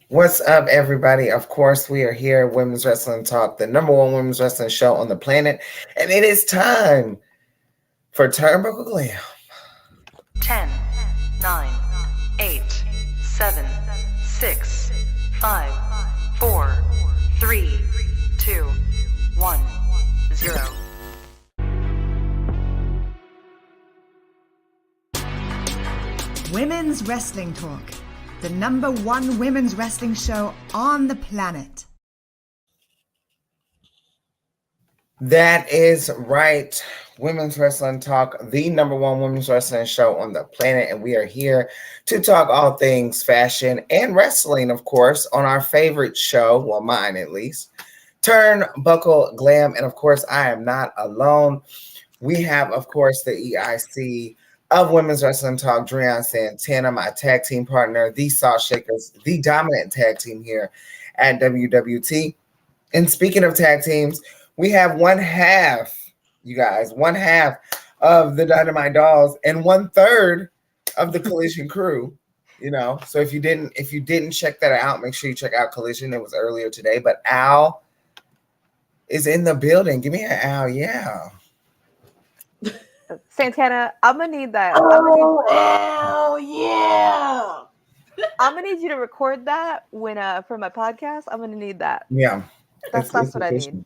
What's up, everybody? Of course, we are here, Women's Wrestling Talk, the number one women's wrestling show on the planet. And it is time for Turnbuckle Glam. 10, 9, 8, 7, 6, 5, 4, 3, 2, 1, 0. Women's Wrestling Talk, the number one women's wrestling show on the planet. That is right. Women's Wrestling Talk, the number one women's wrestling show on the planet. And we are here to talk all things fashion and wrestling, of course, on our favorite show, well, mine at least, Turnbuckle Glam. And of course, I am not alone. We have, of course, the EIC of Women's Wrestling Talk, Dreon Santana, my tag team partner, the Salt Shakers, the dominant tag team here at WWT. And speaking of tag teams, we have one half, you guys, one half of the Dynamite Dolls and 1/3 of the Collision crew. You know, so if you didn't check that out, make sure you check out Collision. It was earlier today, but Al is in the building. Give me an Al, yeah. Santana, I'm gonna need that. Oh, hell yeah! I'm gonna need you to record that when for my podcast. I'm gonna need that. Yeah. That's what I need.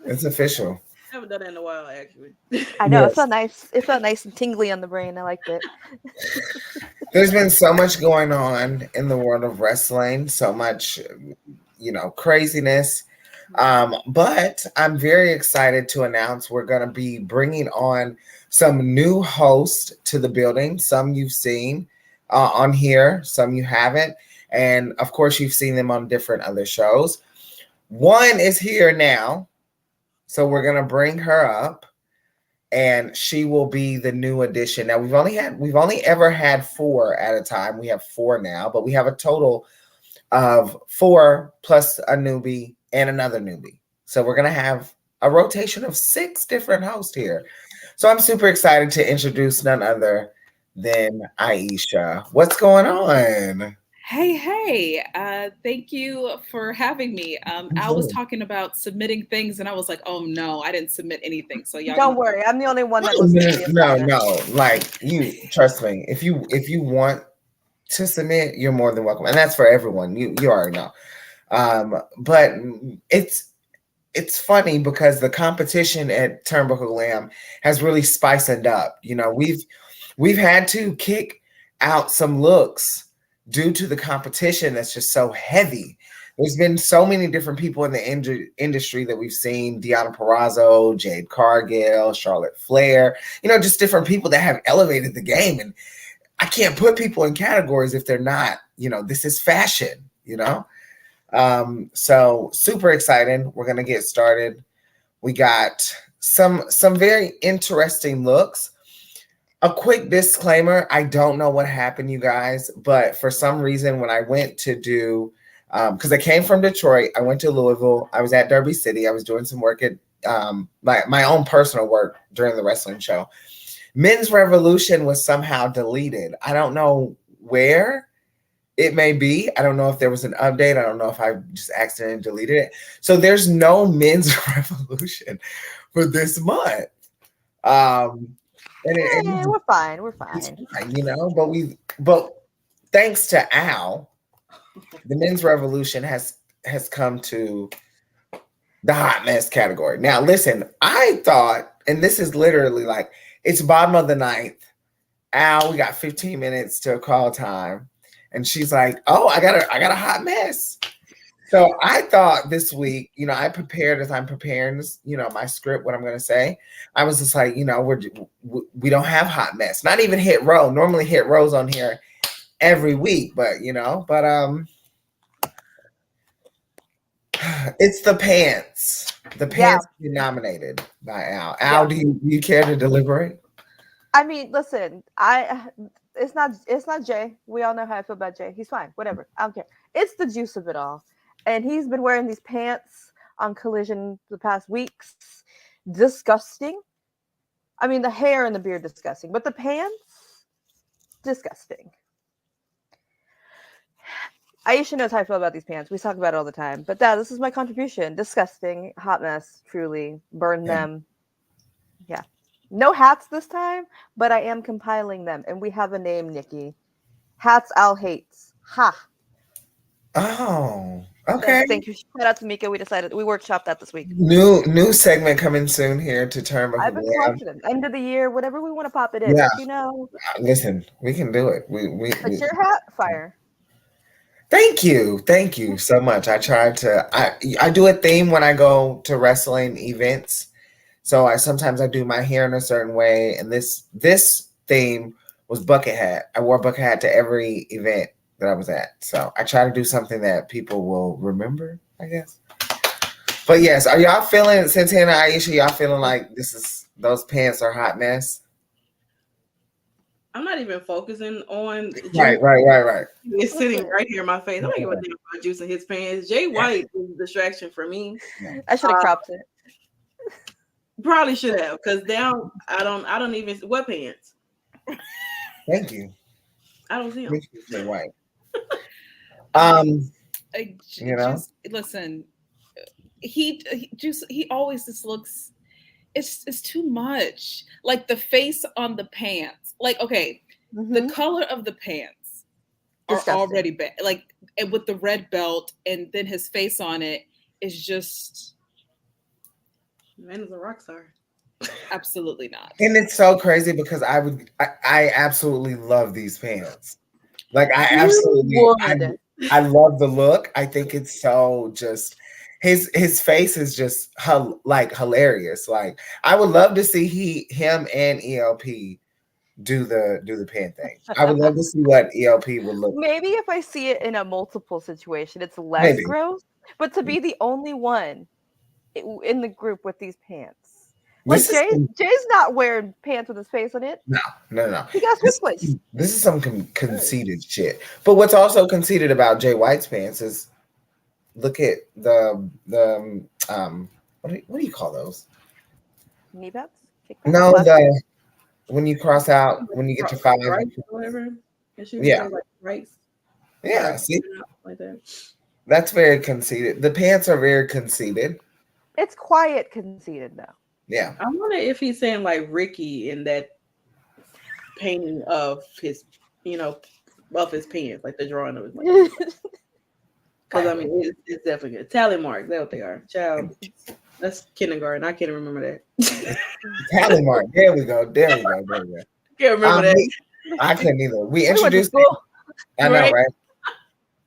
It's official. I haven't done that in a while, actually. I know. Yes. It felt nice. It felt nice and tingly on the brain. I liked it. There's been so much going on in the world of wrestling, so much, craziness. But I'm very excited to announce we're going to be bringing on some new hosts to the building. Some you've seen on here, some you haven't. And of course, you've seen them on different other shows. One is here now. So we're going to bring her up and she will be the new addition. Now we've only ever had 4 at a time. We have 4 now, but we have a total of 4 plus a newbie and another newbie. So we're going to have a rotation of 6 different hosts here. So I'm super excited to introduce none other than Aisha. What's going on? Hey, thank you for having me. I was talking about submitting things and I was like, oh no, I didn't submit anything. So y'all Don't worry, I'm the only one that listens to you. No, like you trust me. If you want to submit, you're more than welcome. And that's for everyone. You already know. But it's funny because the competition at Turnbuckle Glam has really spiced up. You know, we've had to kick out some looks due to the competition that's just so heavy. There's been so many different people in the industry that we've seen: Deonna Purrazzo, Jade Cargill, Charlotte Flair, just different people that have elevated the game. And I can't put people in categories if they're not, this is fashion, So super excited. We're going to get started. We got some very interesting looks. A quick disclaimer, I don't know what happened, you guys, but for some reason when I went to do, because I came from Detroit, I went to Louisville, I was at Derby City, I was doing some work at my own personal work during the wrestling show. Men's Revolution was somehow deleted. I don't know where it may be. I don't know if there was an update. I don't know if I just accidentally deleted it. So there's no Men's Revolution for this month. We're fine. But thanks to Al, the Men's Revolution has come to the hot mess category. Now, listen, I thought, and this is literally like, it's bottom of the 9th. Al, we got 15 minutes to call time. And she's like, oh, I got a hot mess. So I thought this week, I prepared as I'm preparing this, my script, what I'm going to say. I was just like, we don't have hot mess, not even Hit Row. Normally Hit Row's on here every week, but it's the pants. The pants be nominated by Al. Al, do you care to deliberate? I mean, listen, it's not Jay. We all know how I feel about Jay. He's fine. Whatever. I don't care. It's the juice of it all. And he's been wearing these pants on Collision the past weeks. Disgusting. I mean, the hair and the beard, disgusting. But the pants, disgusting. Aisha knows how I feel about these pants. We talk about it all the time. But this is my contribution. Disgusting, hot mess, truly. Burn them. Yeah. No hats this time, but I am compiling them. And we have a name, Nikki. Hats Al hates. Ha. Oh, okay. Yes, thank you. Shout out to Mika. We workshopped that this week. New segment coming soon here to Term of I've been collecting them. End of the year, whatever we want to pop it in. Yeah. But you know. Listen, we can do it. But your hat, fire. Thank you so much. I do a theme when I go to wrestling events. So sometimes I do my hair in a certain way, and this theme was bucket hat. I wore a bucket hat to every event that I was at. So I try to do something that people will remember, I guess. But yes, are y'all feeling, Santana, Aisha, y'all feeling like those pants are a hot mess? I'm not even focusing on Right. It's sitting right here in my face. I don't give a damn about juice in his pants. Jay White is a distraction for me. I should have cropped it. Probably should have, because now I don't even what pants. Thank you. I don't see them. Jay White. Just listen. He always just looks. It's too much. Like the face on the pants. Like okay, the color of the pants are already bad. Like and with the red belt and then his face on it is just. Man is a rock star. Absolutely not. And it's so crazy because I absolutely love these pants. Like I love the look. I think it's so just his face is just hilarious. Like I would love to see him and ELP do the pant thing. I would love to see what ELP would look. Maybe if I see it in a multiple situation, it's less gross. But to be the only one in the group with these pants. Like Jay's not wearing pants with his face on it. No. He got switch place. This is some conceited shit. But what's also conceited about Jay White's pants is look at the what do you call those? Knee pads? No, when you cross out when you get your 5 right, whatever. Yeah. Like rights. Yeah, see? Like that. That's very conceited. The pants are very conceited. It's quiet conceited though. Yeah. I wonder if he's saying like Ricky in that painting of his, of his pants, like the drawing of his pants. Because I mean, it's definitely good. Tally marks, that's what they are. Child, that's kindergarten. I can't remember that. Tally mark. There we go. Can't remember that. I couldn't either. We introduced. I know, right?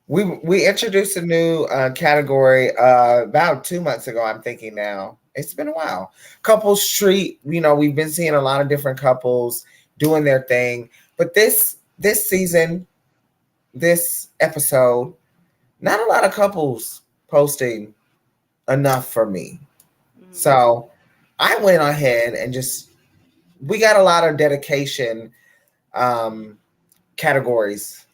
We introduced a new category about 2 months ago. I'm thinking now. It's been a while. Couples Street. We've been seeing a lot of different couples doing their thing, but this season, this episode, not a lot of couples posting enough for me. So I went ahead and we got a lot of dedication categories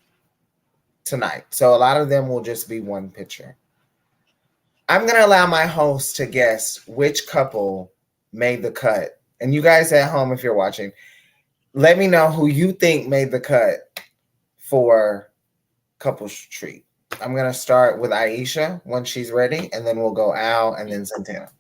tonight. So a lot of them will just be one picture. I'm going to allow my host to guess which couple made the cut. And you guys at home, if you're watching, let me know who you think made the cut for Couples Treat. I'm going to start with Aisha when she's ready, and then we'll go Al and then Santana.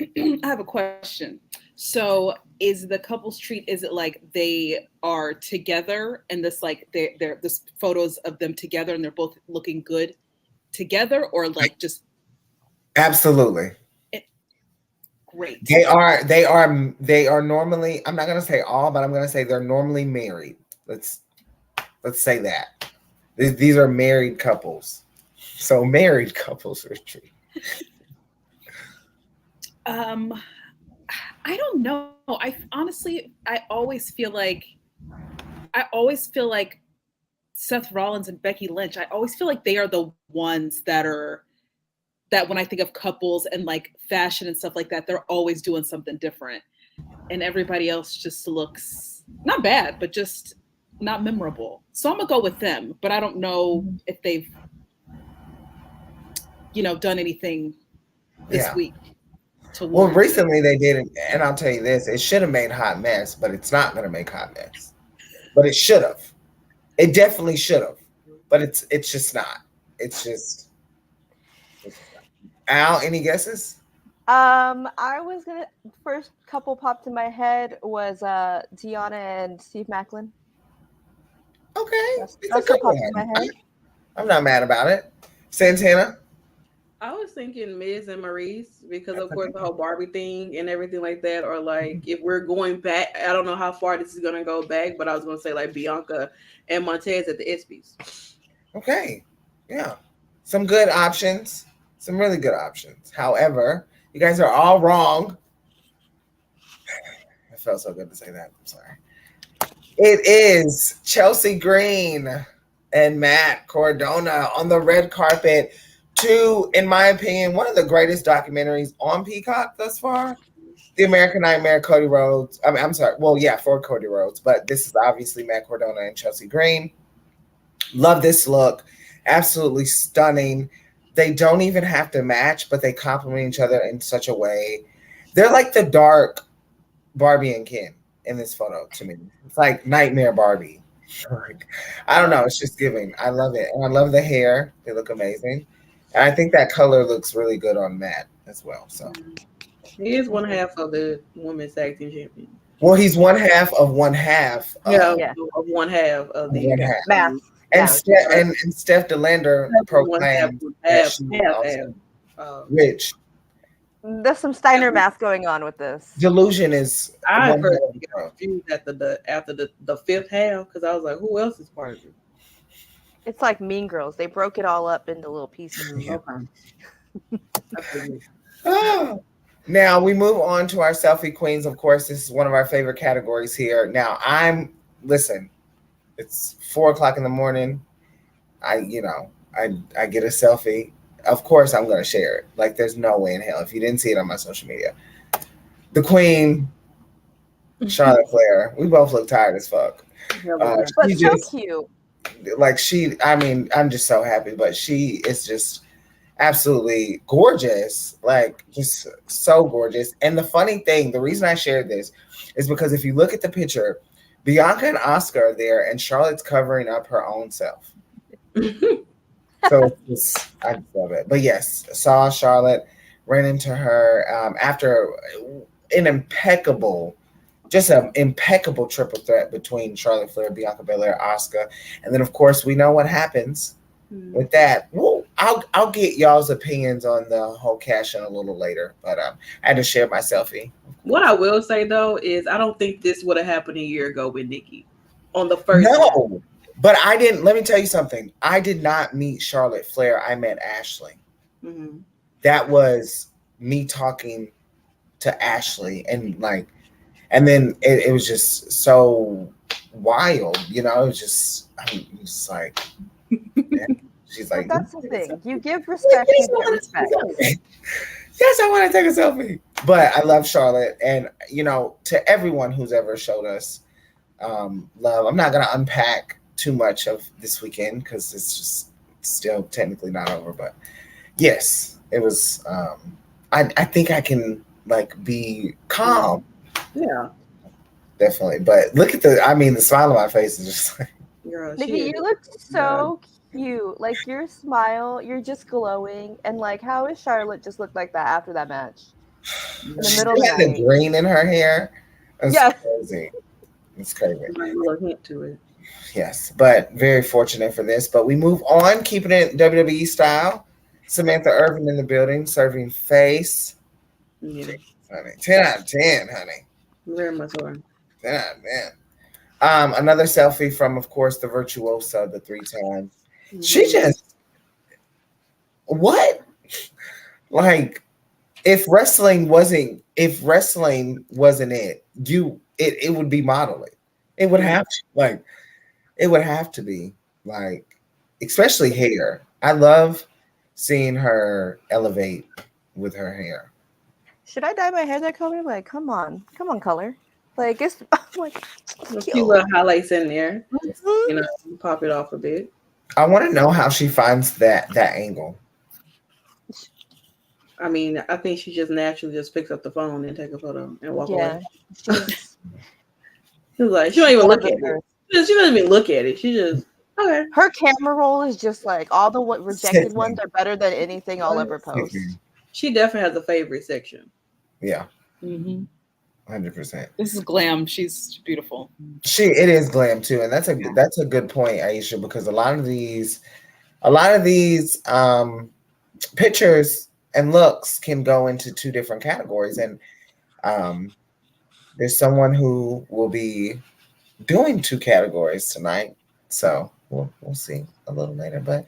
I have a question. So is the Couples Treat, is it like they are together and this like they're this photos of them together and they're both looking good together, or like just absolutely great? They are normally, I'm not gonna say all, but I'm gonna say they're normally married. Let's say that. These are married couples. So married couples retreat. I don't know. I always feel like Seth Rollins and Becky Lynch, I always feel like they are the ones that when I think of couples and like fashion and stuff like that, they're always doing something different. And everybody else just looks not bad, but just not memorable. So I'm gonna go with them, but I don't know if they've, done anything this week. Well, recently they did, and I'll tell you this: it should have made Hot Mess, but it's not going to make Hot Mess. But it should have. It definitely should have, but it's just not. it's just Al. Any guesses? I was gonna first couple popped in my head was Deanna and Steve Macklin. Okay, That's it's a what good popped in my one. head. I'm not mad about it. Santana. I was thinking Miz and Maurice because, of course, Okay. the whole Barbie thing and everything like that. Or like, if we're going back, I don't know how far this is gonna go back, but I was gonna say like Bianca and Montez at the ESPYs. Okay, yeah, some good options, some really good options. However, you guys are all wrong. It felt so good to say that. I'm sorry. It is Chelsea Green and Matt Cardona on the red carpet to, in my opinion, one of the greatest documentaries on Peacock thus far. The American Nightmare, Cody Rhodes. I'm sorry. Well, yeah, for Cody Rhodes, but this is obviously Matt Cardona and Chelsea Green. Love this look. Absolutely stunning. They don't even have to match, but they complement each other in such a way. They're like the dark Barbie and Ken in this photo to me. It's like Nightmare Barbie. Like, I don't know. It's just giving. I love it. And I love the hair. They look amazing. And I think that color looks really good on Matt as well. So He is one half of the women's tag team champion. well, he's one half of one half. Yeah, Yeah. of one half of the One half. Math. And, Yeah. and Steph DeLander proclaimed that she was also rich. There's some Steiner math going on with this. Delusion is. I one first hell of a got girl. confused after the fifth half because I was like, who else is part of it? It's like Mean Girls. They broke it all up into little pieces. Okay. Ah. Now we move on to our selfie queens. Of course, this is one of our favorite categories here. Now listen, it's 4:00 in the morning. I get a selfie. Of course, I'm going to share it. Like, there's no way in hell if you didn't see it on my social media. The queen, Charlotte Flair. We both look tired as fuck. But She so just, cute. like, I'm just so happy, but she is just absolutely gorgeous. Like, just so gorgeous. And the funny thing, the reason I shared this is because if you look at the picture, Bianca and Asuka are there, and Charlotte's covering up her own self. So I just love it. But yes, saw Charlotte, ran into her after an impeccable triple threat between Charlotte Flair, Bianca Belair, Asuka, and then of course we know what happens with that. Well, I'll get y'all's opinions on the whole cash in a little later, but I had to share my selfie. What I will say though is I don't think this would have happened a year ago with Nikki on the first. No. But I didn't. Let me tell you something. I did not meet Charlotte Flair. I met Ashley. Mm-hmm. That was me talking to Ashley, and then it was just so wild. You know, it was just, I'm just like, yeah. She's like, But that's the thing. You give respect, you get respect. Yes, I want to take a selfie. But I love Charlotte, and to everyone who's ever showed us love. I'm not gonna unpack too much of this weekend because it's just still technically not over, but yes, it was. I think I can be calm. Yeah, definitely. But look at the smile on my face is just like, girl, Nikki, you look so cute. Like your smile, you're just glowing. And how is Charlotte just look like that after that match? In the middle of she had the the night. green in her hair. It's Yes. crazy. It's crazy. a little hint to it. Yes, but very fortunate for this. But we move on, keeping it WWE style. Samantha Irvin in the building, serving face. Yeah, Honey, 10 out of 10, honey. very much so. 10 out of 10. Another selfie from, of course, the virtuosa, the 3 times. Mm-hmm. She just, what? If wrestling wasn't it, it would be modeling. It would have to, it would have to be especially hair. I love seeing her elevate with her hair. Should I dye my hair that color? Come on, color. It's A few little highlights in there. Pop it off a bit. I want to know how she finds that angle. I mean, I think she just naturally just picks up the phone and take a photo and walk Yeah. away. She's like, she don't even look at it. She doesn't even look at it. She just Okay. Her camera roll is just like all the rejected ones are better than anything I'll ever post. She definitely has a favorite section. Yeah. Mm-hmm. 100%. This is Glam. She's beautiful. It is Glam too, and that's a good point, Aisha, because a lot of these pictures and looks can go into two different categories, and there's someone who will be doing two categories tonight, so we'll see a little later. But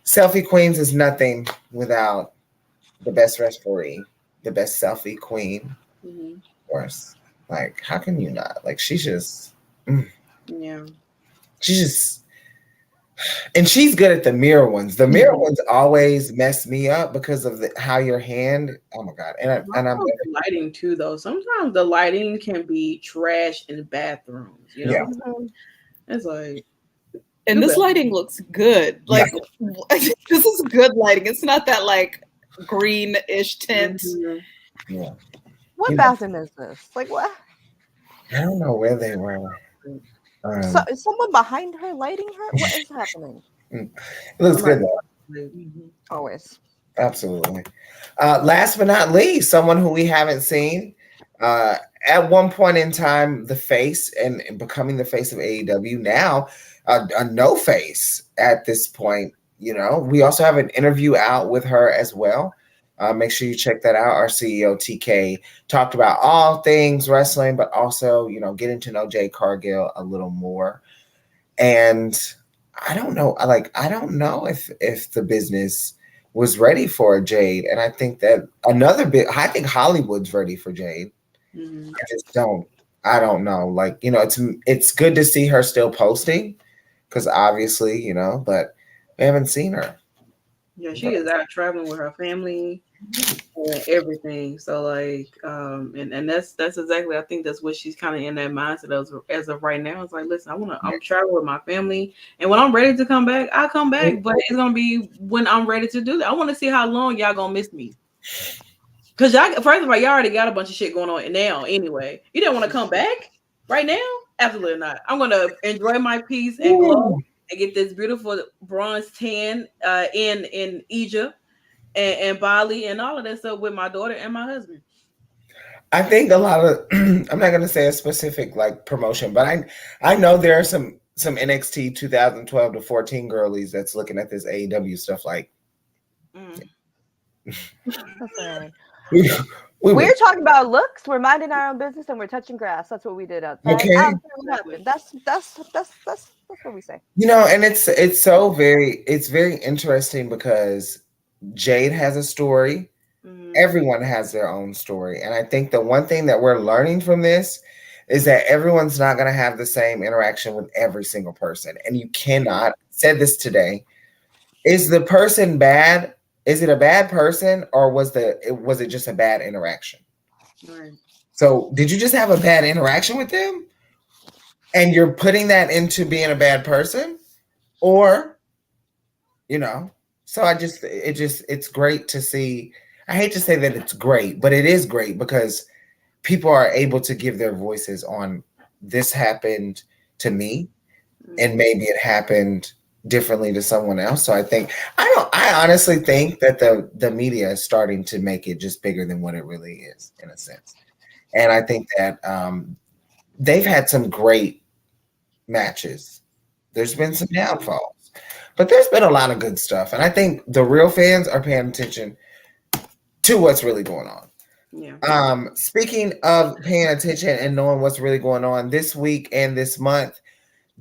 Selfie Queens is nothing without the best referee, the best selfie queen, of course. Like, how can you not? Like, she's just, yeah. She's just, and she's good at the mirror ones. The mirror ones always mess me up because of how your hand. Oh my god! And I'm lighting too, though. Sometimes the lighting can be trash in bathrooms. You know, it's like. And this lighting looks good. Like this is good lighting. It's not that like green-ish tint. Yeah. What bathroom is this? Like what? I don't know where they were. So is someone behind her lighting her? What is happening? It looks good though. Always. Absolutely. Last but not least, someone who we haven't seen. At one point in time, the face and becoming the face of AEW. Now, a no face at this point. You know, we also have an interview out with her as well. Make sure you check that out. Our CEO TK talked about all things wrestling, but also, you know, getting to know Jade Cargill a little more. And I don't know if the business was ready for Jade. And I think that I think Hollywood's ready for Jade. I don't know. Like, you know, it's good to see her still posting because obviously, you know, but we haven't seen her. Yeah, she is out traveling with her family and everything. So like, and that's exactly, I think that's what she's kind of in that mindset as of right now. It's like, listen, I'm traveling with my family, and when I'm ready to come back, I'll come back. But it's gonna be when I'm ready to do that. I want to see how long y'all gonna miss me. Cause first of all, y'all already got a bunch of shit going on now. Anyway, you didn't want to come back right now? Absolutely not. I'm gonna enjoy my peace and glow and get this beautiful bronze tan in Egypt and Bali and all of that stuff with my daughter and my husband. I think a lot of I'm not gonna say a specific like promotion, but I know there are some NXT 2012 to 14 girlies that's looking at this AEW stuff like. We're talking about looks. We're minding our own business and we're touching grass. That's what we did outside. Okay. I don't care what happened. That's what we say. You know, and it's very interesting because Jade has a story. Everyone has their own story. And I think the one thing that we're learning from this is that everyone's not going to have the same interaction with every single person. And you cannot, said this today, is the person bad? Is it a bad person or was it just a bad interaction? Right. So did you just have a bad interaction with them? And you're putting that into being a bad person? Or, you know, so it's great to see. I hate to say that it's great, but it is great because people are able to give their voices on this happened to me and maybe it happened differently to someone else. So I honestly think that the media is starting to make it just bigger than what it really is in a sense. And I think that they've had some great matches. There's been some downfalls, but there's been a lot of good stuff. And I think the real fans are paying attention to what's really going on. Yeah. Speaking of paying attention and knowing what's really going on this week and this month,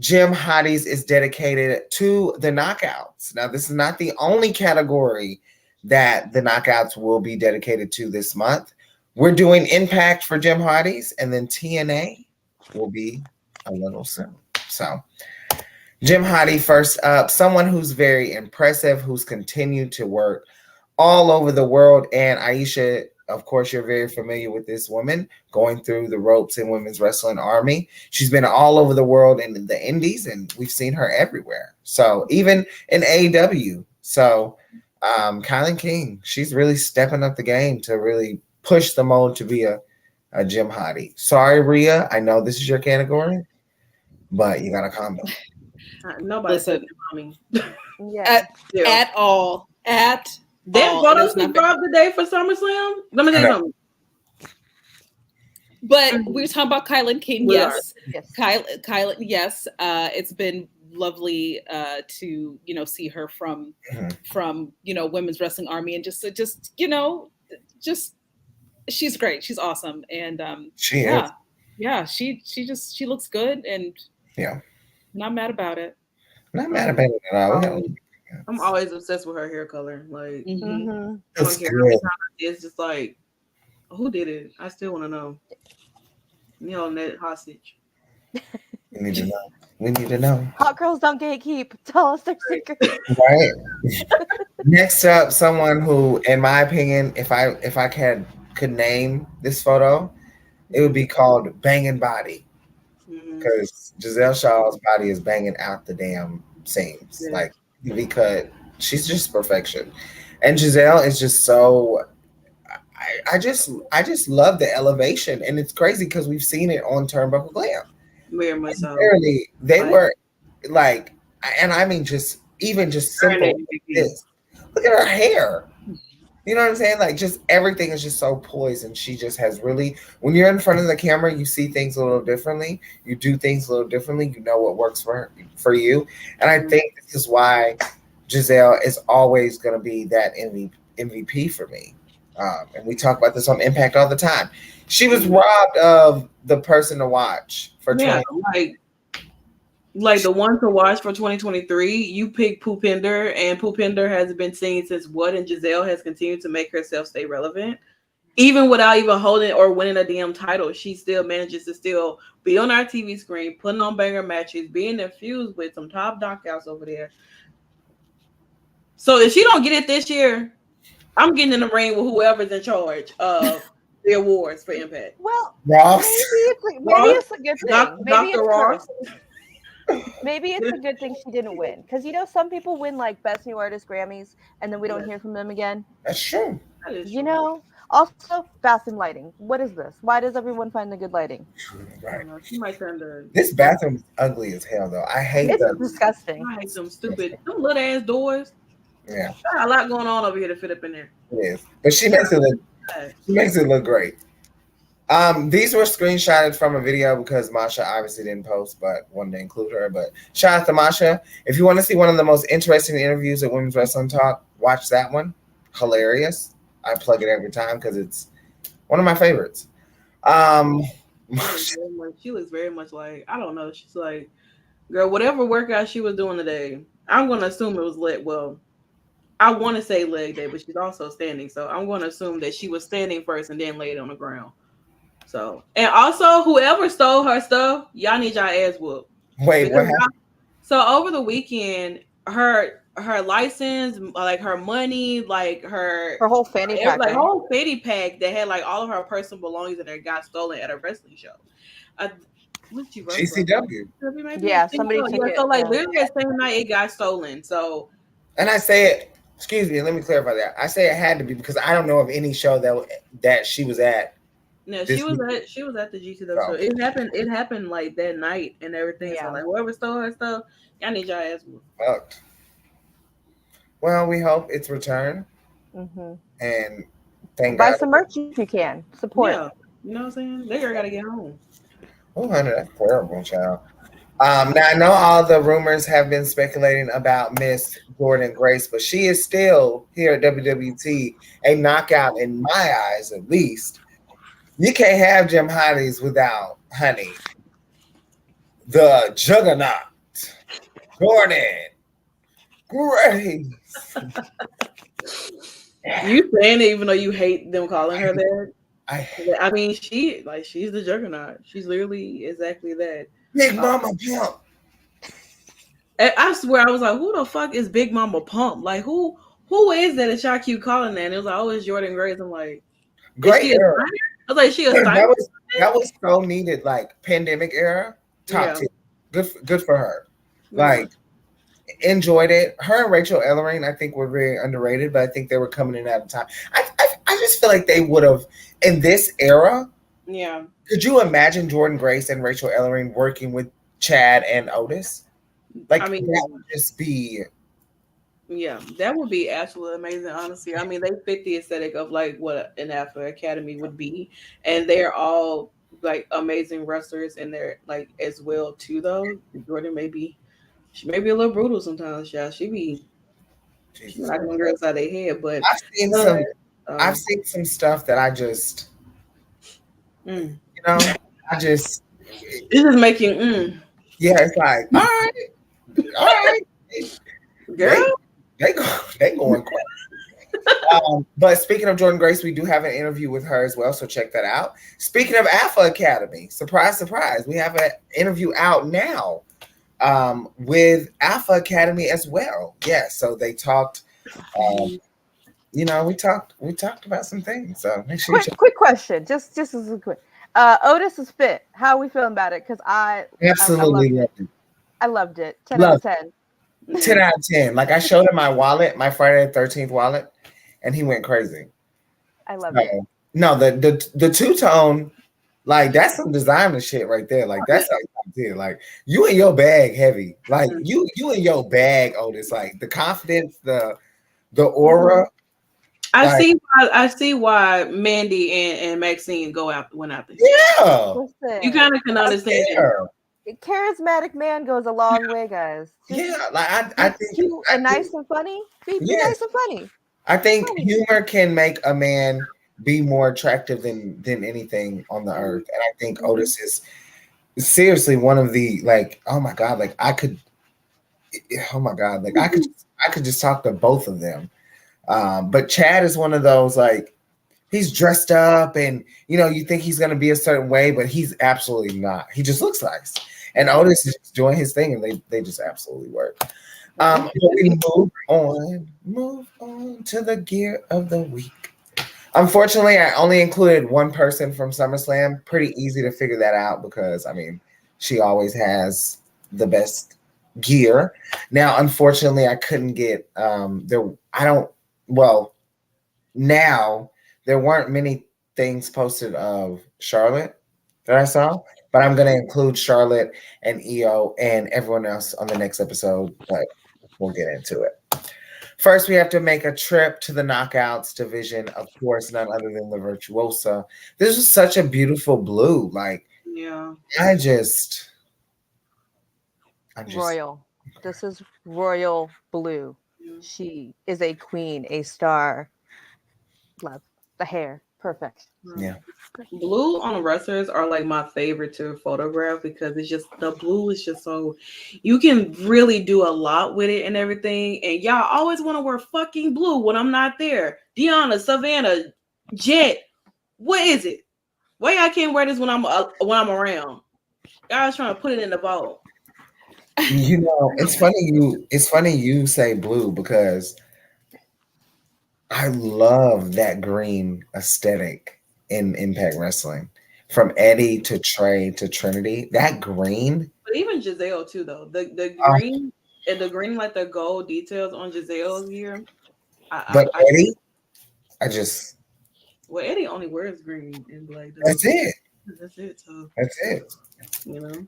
Gym Hotties is dedicated to the knockouts. Now, this is not the only category that the knockouts will be dedicated to this month. We're doing Impact for Gym Hotties, and then TNA will be a little soon. So, Gym Hottie first up, someone who's very impressive, who's continued to work all over the world. And Aisha, of course, you're very familiar with this woman going through the ropes in Women's Wrestling Army. She's been all over the world in the indies, and we've seen her everywhere. So even in AEW. So Kylan King, she's really stepping up the game to really push the mold to be a Gym Hottie. Sorry, Rhea, I know this is your category, but you got to calm down. Nobody said Listen, mommy. Yeah. at all. At That all. photo It was she not dropped today for SummerSlam. Let me tell you something. But we were talking about Kylan King. We Yes. Yes. Kylan, yes. It's been lovely to see her from Women's Wrestling Army, and just she's great. She's awesome. And She is. Yeah, she looks good, and Yeah. not mad about it. Not mad about it at all. I'm always obsessed with her hair color. Like, Mm-hmm. I don't care how many times it's just like, who did it? I still want to know. Net hostage. We need to know. We need to know. Hot girls don't gatekeep. Tell us their secrets. Right. Next up, someone who, in my opinion, if I could name this photo, it would be called Banging Body. Because Giselle Shaw's body is banging out the damn seams. Yeah. Like, because she's just perfection. And Giselle is just so, I just love the elevation. And it's crazy because we've seen it on Turnbuckle Glam. Very much so. Apparently, they were like, and I mean, just simple like this. Look at her hair. You know what I'm saying? Like, just everything is just so poised, and she just has really. When you're in front of the camera, you see things a little differently. You do things a little differently. You know what works for you, and I think this is why Giselle is always going to be that MVP for me. And we talk about this on Impact all the time. She was robbed of the person to watch for 20. Like the one to watch for 2023, you picked Poopinder, and Poopinder has been seen since what? And Giselle has continued to make herself stay relevant. Even without even holding or winning a damn title, she still manages to still be on our TV screen, putting on banger matches, being infused with some top knockouts over there. So if she don't get it this year, I'm getting in the ring with whoever's in charge of the awards for Impact. Well, Ross. maybe it's a good thing. Maybe Dr. Ross. Maybe it's a good thing she didn't win, because some people win like Best New Artist Grammys and then we don't hear from them again. That's true. That is true. Also bathroom lighting. What is this? Why does everyone find the good lighting? Right. She might turn to This bathroom is ugly as hell, though. I hate It's them. disgusting. I hate them stupid, them little ass doors. Yeah, Got a lot going on over here to fit up in there. it is. But she makes it look. She makes it look great. These were screenshotted from a video because Masha obviously didn't post, but wanted to include her. But shout out to Masha. If you want to see one of the most interesting interviews at Women's Wrestling Talk, watch that one. Hilarious. I plug it every time because it's one of my favorites. She looks very much like, I don't know. She's like, girl, whatever workout she was doing today, I'm going to assume it was leg. Well, I want to say leg day, but she's also standing. So I'm going to assume that she was standing first and then laid on the ground. So, and also whoever stole her stuff, y'all need y'all ass whooped. Wait, what happened? So over the weekend, her license, like her money, like her whole fanny pack, like whole fanny pack that had like all of her personal belongings in there got stolen at a wrestling show. GCW. Yeah, somebody took it. So like literally that same night it got stolen. So, and I say it. Excuse me. Let me clarify that. I say it had to be because I don't know of any show that she was at. No, she was at the GCW show. It happened like that night and everything. Yeah. So like whoever stole her stuff, y'all need y'all ass whooped. Well, we hope it's returned. Mm-hmm. And thank God. Buy some merch if you can. Support. Yeah. You know what I'm saying? They gotta get home. Oh, honey, that's terrible, child. Now I know all the rumors have been speculating about Miss Jordan Grace, but she is still here at WWT, a knockout in my eyes, at least. You can't have Gym Hotties without, honey, the juggernaut, Jordan Grace. You saying it even though you hate them calling her that? I mean, she's the juggernaut. She's literally exactly that. Big Mama Pump. I swear, I was like, who the fuck is Big Mama Pump? Like, who is that? And y'all keep calling that. And it was like, oh, it's Jordan Grace. I'm like, great era. I was like, she a that was so needed, like pandemic era. Top tier. Good for her. Like, enjoyed it. Her and Rachel Ellering, I think, were very underrated, but I think they were coming in at a time. I just feel like they would have in this era. Yeah. Could you imagine Jordan Grace and Rachel Ellering working with Chad and Otis? Like, I mean, that would just be. Yeah, that would be absolutely amazing, honestly. I mean, they fit the aesthetic of like what an Alpha Academy would be, and they're all like amazing wrestlers, and they're like as well too. Though Jordan she may be a little brutal sometimes. Yeah, she be Jesus. knocking them girls out of their head, but I've seen I've seen some stuff that I just, mm. you know, I just, This is making yeah, it's like, all right, girl. they going quick. But speaking of Jordan Grace, we do have an interview with her as well, so check that out. Speaking of Alpha Academy, surprise, surprise, we have an interview out now with Alpha Academy as well. Yeah, so they talked. You know, we talked about some things. So make sure quick question, just as a quick. Otis is fit. How are we feeling about it? Because I absolutely I loved it. 10 out of 10. 10 out of 10. Like, I showed him my wallet, my Friday the 13th wallet, and he went crazy. I love it. No, the two-tone, like, that's some designer shit right there. Like, that's how you did. Like, you in your bag heavy. Like, you in your bag, Otis. Like, the confidence, the aura. I see why Mandy and Maxine went out there. Yeah. Listen, You kind of can understand that. Charismatic man goes a long way, guys. Yeah, like I think cute and nice and funny. Be nice and funny. I think humor can make a man be more attractive than anything on the earth. And I think Otis is seriously one of the, like, oh my God, like I could just talk to both of them. But Chad is one of those, like, he's dressed up and, you know, you think he's going to be a certain way, but he's absolutely not. He just looks nice. And Otis is just doing his thing, and they just absolutely work. But we move on to the gear of the week. Unfortunately, I only included one person from SummerSlam. Pretty easy to figure that out because, I mean, she always has the best gear. Now, unfortunately, I couldn't get now there weren't many things posted of Charlotte that I saw, but I'm going to include Charlotte and Io and everyone else on the next episode, but we'll get into it. First, we have to make a trip to the Knockouts division, of course, none other than the Virtuosa. This is such a beautiful blue. Like, yeah, I'm just royal. This is royal blue. She is a queen, a star. Love the hair, perfect. Yeah. Blue on wrestlers are like my favorite to photograph because it's just, the blue is just so, you can really do a lot with it and everything. And y'all always want to wear fucking blue when I'm not there. Deanna, Savannah, Jet, what is it? Why y'all can't wear this when I'm around? Y'all trying to put it in the vault. You know, it's funny you say blue because I love that green aesthetic in Impact Wrestling. From Eddie to Trey to Trinity, that green. But even Giselle too, though. The green and the green, like the gold details on Giselle's gear. Eddie, well, Eddie only wears green and black. That's it. That's it. So that's it. You know.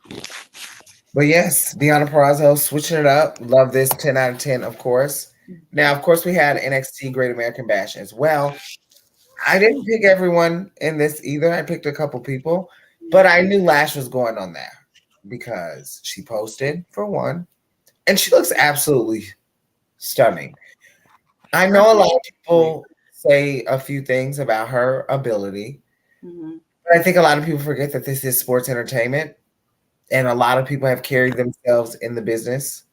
But yes, Deanna Purrazzo switching it up. Love this 10 out of 10, of course. Now, of course, we had NXT Great American Bash as well. I didn't pick everyone in this either. I picked a couple people, but I knew Lash was going on there because she posted, for one, and she looks absolutely stunning. I know a lot of people say a few things about her ability, but I think a lot of people forget that this is sports entertainment, and a lot of people have carried themselves in the business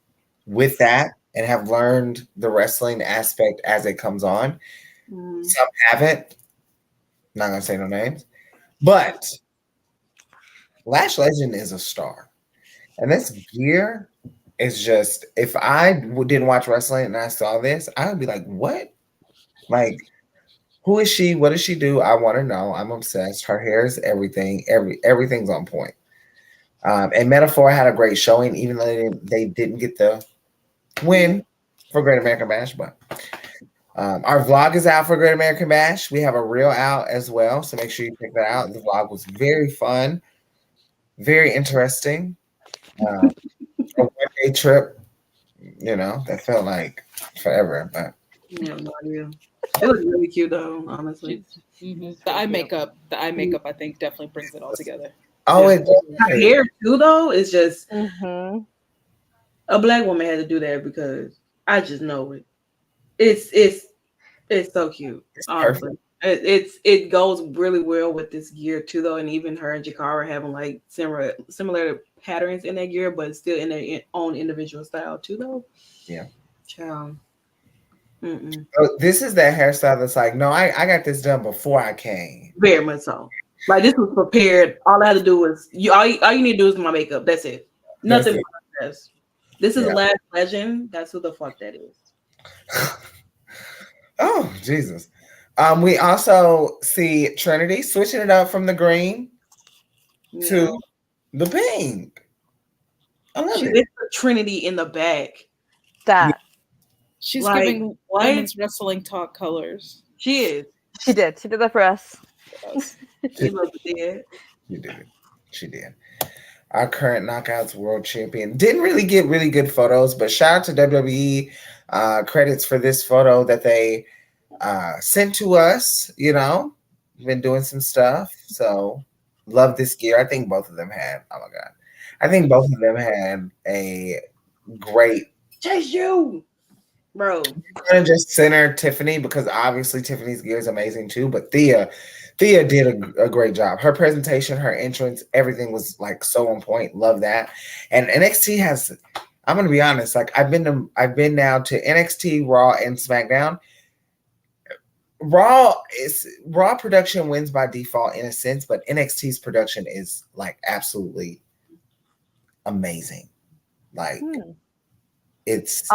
with that and have learned the wrestling aspect as it comes on. Some haven't. Not gonna say no names, but Lash Legend is a star, and this gear is just. If I didn't watch wrestling and I saw this, I would be like, "What? Like, who is she? What does she do? I want to know. I'm obsessed. Her hair is everything. Everything's on point." And Metaphor had a great showing, even though they didn't get the win for Great American Bash, but. Our vlog is out for Great American Bash. We have a reel out as well, so make sure you check that out. The vlog was very fun, very interesting. A one-day day trip, that felt like forever. But Yeah, no idea. It was really cute though, honestly. The eye makeup, I think definitely brings it all together. oh, Yeah. it Her hair too though is just Mm-hmm. a black woman had to do that because I just know it. It's so cute. Honestly. It goes really well with this gear too though, and even her and Jakara having like similar patterns in that gear, but still in their own individual style too though. Yeah. Child. So this is that hairstyle that's like, no, I got this done before I came. Very much so. Like this was prepared. All I had to do was all you need to do is my makeup. That's it. Nothing more. This is Last Legend. That's who the fuck that is. Oh, Jesus. We also see Trinity switching it up from the green to the pink. I love it. It's the Trinity in the back. That. She's giving women's wrestling talk colors. She is. She did. She did that for us. She loves it. She did. Our current Knockouts World Champion didn't really get really good photos, but shout out to WWE. Credits for this photo that they sent to us. Been doing some stuff. So love this gear. I think both of them had. Oh my god. I think both of them had a great. Chase you. Bro, I'm gonna just center Tiffany because obviously Tiffany's gear is amazing too. But Thea did a great job. Her presentation, her entrance, everything was like so on point. Love that. And NXT has. I'm gonna be honest. Like I've been now to NXT, Raw, and SmackDown. Raw production wins by default in a sense, but NXT's production is like absolutely amazing. Like it's.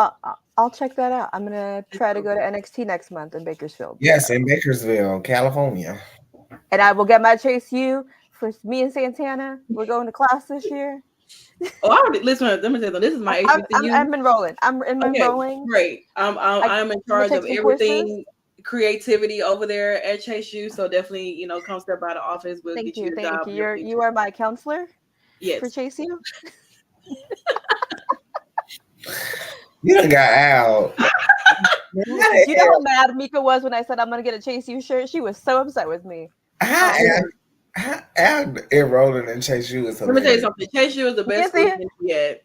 I'll check that out. I'm gonna try to go to NXT next month in Bakersfield. Yes, in Bakersfield, California. And I will get my Chase U for me and Santana. We're going to class this year. Listen. Let me tell you, this is my HBCU. I'm enrolling. I'm enrolling. Great. I'm in charge of everything. Creativity over there at Chase U. So definitely, come step by the office. We'll get you a job. You are my counselor. Yes. For Chase U. You done got out. You know how mad Mika was when I said I'm gonna get a Chase U shirt? She was so upset with me. How enrolling in Chase U is hilarious. Let me tell you something. Chase U is the best thing yet.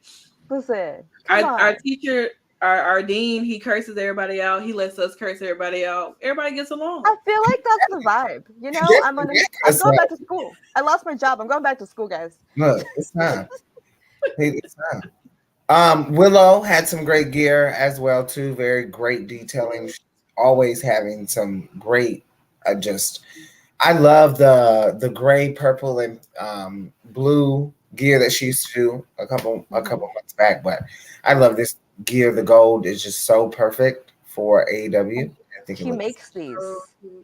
Listen, our teacher, our dean, he curses everybody out. He lets us curse everybody out. Everybody gets along. I feel like that's the vibe. I'm going back to school. I lost my job. I'm going back to school, guys. Look, it's time. It's time. Willow had some great gear as well too. Very great detailing. Always having some great. I love the gray, purple, and blue gear that she used to do a couple months back. But I love this gear. The gold is just so perfect for AEW. I think she makes these.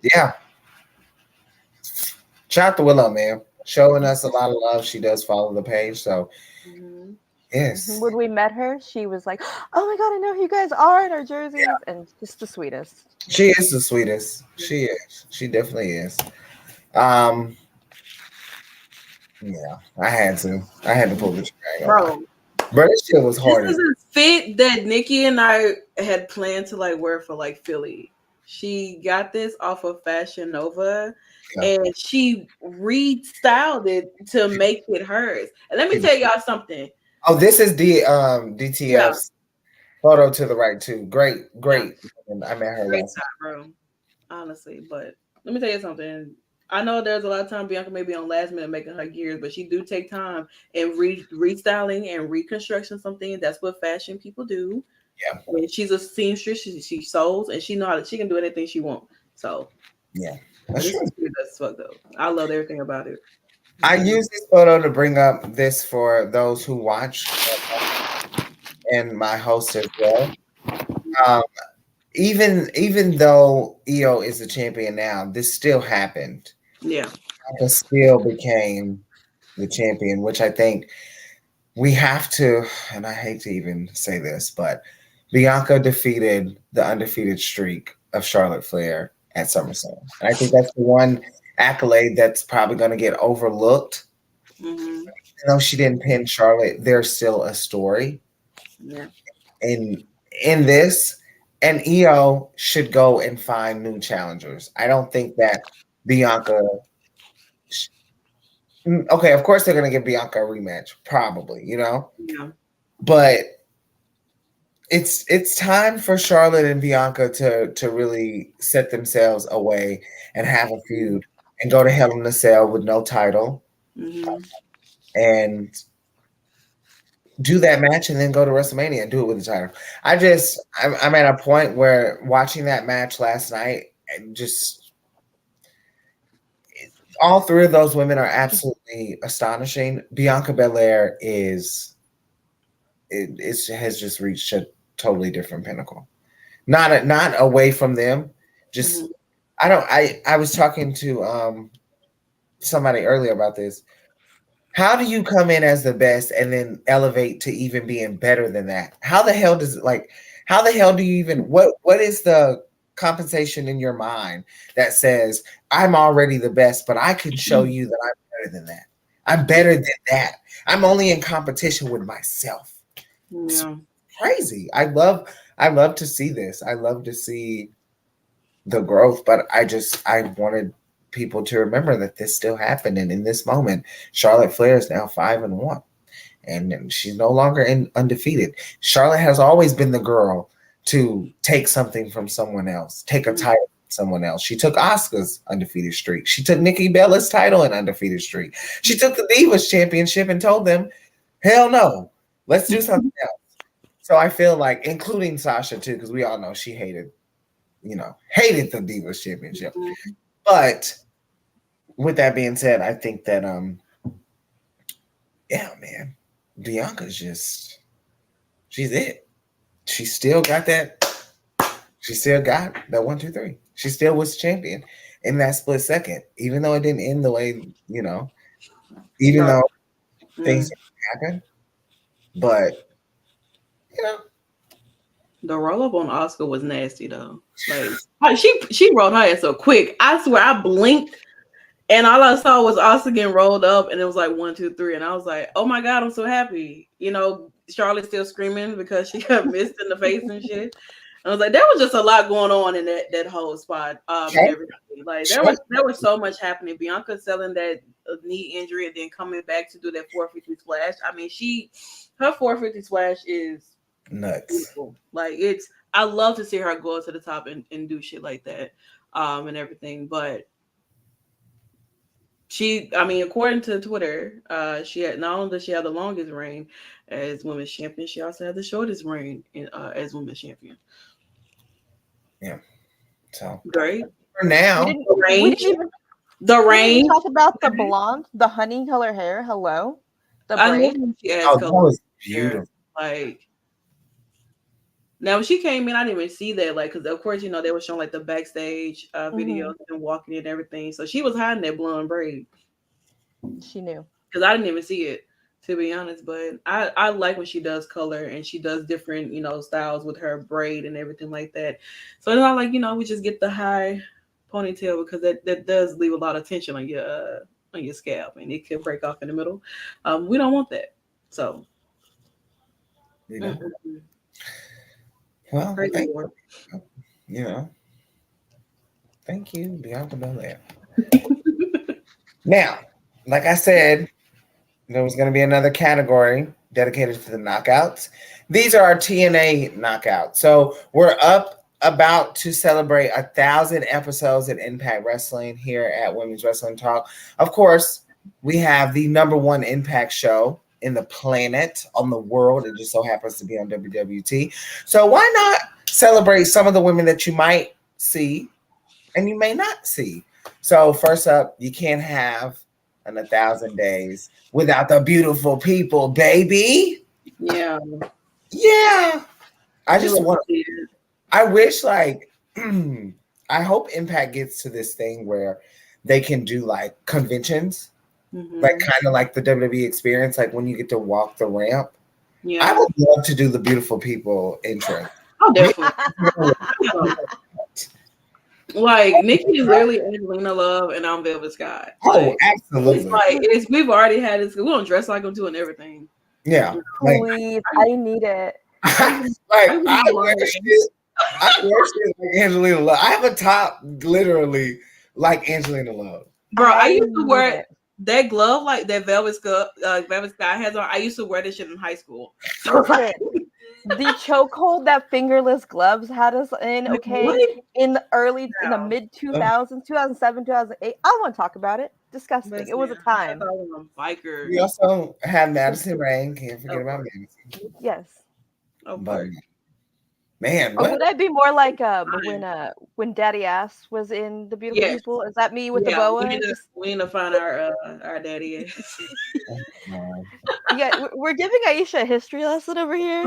Yeah. Shout out to Willow, man. Showing us a lot of love. She does follow the page, so. Yes. When we met her, she was like, "Oh my god, I know who you guys are in our jerseys," and just the sweetest. She is the sweetest. She is. She definitely is. Yeah, I had to pull the trigger. Bro, this shit was hard. This is a fit that Nikki and I had planned to wear for Philly. She got this off of Fashion Nova. And she restyled it to make it hers. And let me tell y'all something. Oh, this is the DTF's photo to the right too. Great. And I met her. Great time, bro. Honestly, but let me tell you something. I know there's a lot of time Bianca may be on last minute making her gears, but she do take time in restyling and reconstruction something. That's what fashion people do. Yeah. When she's a seamstress, she sews and she can do anything she wants. So yeah. That's fuck though. I love everything about it. I use this photo to bring up this for those who watch and my host as well. Even though EO is the champion now, this still happened. Yeah. Bianca still became the champion, which I think we have to, and I hate to even say this, but Bianca defeated the undefeated streak of Charlotte Flair at SummerSlam. And I think that's the one accolade that's probably going to get overlooked. Even though she didn't pin Charlotte, there's still a story Yeah. in this, and Io should go and find new challengers. I don't think that Bianca. Okay, of course they're gonna give Bianca a rematch, probably, Yeah. but it's time for Charlotte and Bianca to really set themselves away and have a feud and go to Hell in a Cell with no title and do that match and then go to WrestleMania and do it with the title. I'm at a point where watching that match last night, and just all three of those women are absolutely astonishing. Bianca Belair has just reached a totally different pinnacle. Not away from them. Just I was talking to somebody earlier about this. How do you come in as the best and then elevate to even being better than that? How the hell does how the hell do you even what is the compensation in your mind that says I'm already the best, but I can show you that I'm better than that. I'm better than that. I'm only in competition with myself. Yeah. Crazy. I love to see this. I love to see the growth, but I wanted people to remember that this still happened. And in this moment, Charlotte Flair is now 5-1, and she's no longer undefeated. Charlotte has always been the girl to take something from someone else, take a title from someone else. She took Asuka's undefeated streak. She took Nikki Bella's title and undefeated streak. She took the Divas Championship and told them, hell no, let's do something else. So I feel like, including Sasha too, because we all know she hated the Divas Championship. But with that being said, I think that man, Bianca's she's it. She still got that. She still got that 1, 2, 3. She still was champion in that split second, even though it didn't end the way, even though things happened. But the roll up on Asuka was nasty though. Like she rolled her ass so quick. I swear I blinked and all I saw was Asuka getting rolled up, and it was like 1, 2, 3, and I was like, oh my god, I'm so happy. Charlotte's still screaming because she got missed in the face and shit. I was like, there was just a lot going on in that whole spot. And everything. Like there was so much happening. Bianca selling that knee injury and then coming back to do that 450 splash. I mean, her 450 splash is nuts. Beautiful. Like I love to see her go to the top and do shit like that, and everything. But according to Twitter, she had not only does she have the longest reign as women's champion, she also had the shortest reign as women's champion. Yeah. So great. For now, we didn't even talk about the blonde, the honey color hair. Hello, the braid. That was beautiful. Like now, when she came in, I didn't even see that. Like, because of course, they were showing like the backstage videos and walking and everything. So she was hiding that blonde braid. She knew because I didn't even see it, to be honest. But I like when she does color and she does different styles with her braid and everything like that. So it's not like we just get the high ponytail, because that does leave a lot of tension on your scalp and it can break off in the middle. We don't want that. So. Well, thank you, Bianca Belair. Now, like I said, there was going to be another category dedicated to the knockouts. These are our TNA knockouts. So we're about to celebrate 1,000 episodes in Impact Wrestling here at Women's Wrestling Talk. Of course, we have the #1 Impact show in the planet, on the world. It just so happens to be on WWT. So why not celebrate some of the women that you might see and you may not see? So first up, you can't have 1,000 days without the beautiful people, baby. Yeah. I wish I hope Impact gets to this thing where they can do like conventions. Like kind of like the WWE experience, like when you get to walk the ramp. Yeah, I would love to do the beautiful people entrance. Oh, definitely. Like Nikki is literally Angelina Love, and I'm Velvet Sky. Absolutely. We've already had this. We don't dress like them too and everything. Yeah, please, I need it. I wear shit. I wear shit like Angelina Love. I have a top literally like Angelina Love. Bro, I used to wear that glove, like that velvet Sky has on. I used to wear this shit in high school. Listen, the chokehold that fingerless gloves had us in, in the mid 2000s, 2007, 2008. I don't want to talk about it. Disgusting. It was a time. We also had Madison Rain. Can't forget about Madison. Yes. But man, or would I be more like when Daddy Ass was in The Beautiful People? Is that me with the boa? We need to find our daddy ass. Yeah, we're giving Aisha a history lesson over here.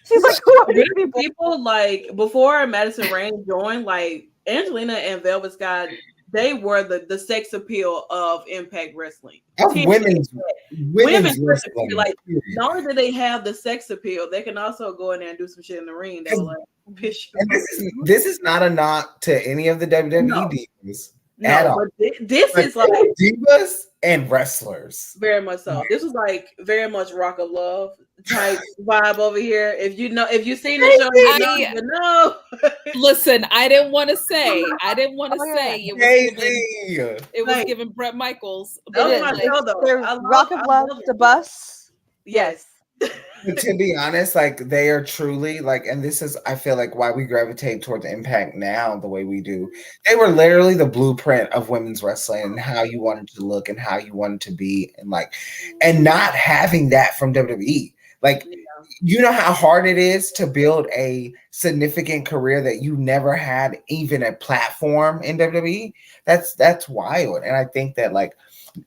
She's like, who are these people? Like before Madison Rain joined, like Angelina and Velvet Sky, they were the sex appeal of Impact Wrestling. Women's wrestling. Like, not only do they have the sex appeal, they can also go in there and do some shit in the ring that will like piss you. This is not a knock to any of the WWE divas at all. This is like divas and wrestlers. Very much so. This was like very much Rock of Love type vibe over here. If you've seen the show, you know. Listen, I didn't want to say it was giving Bret Michaels. Rock of Love, the bus. Yes. To be honest, like they are truly like, and this is, I feel like why we gravitate towards Impact now the way we do. They were literally the blueprint of women's wrestling and how you wanted to look and how you wanted to be, and not having that from WWE. Like, you know how hard it is to build a significant career that you never had even a platform in WWE. That's wild, and I think that like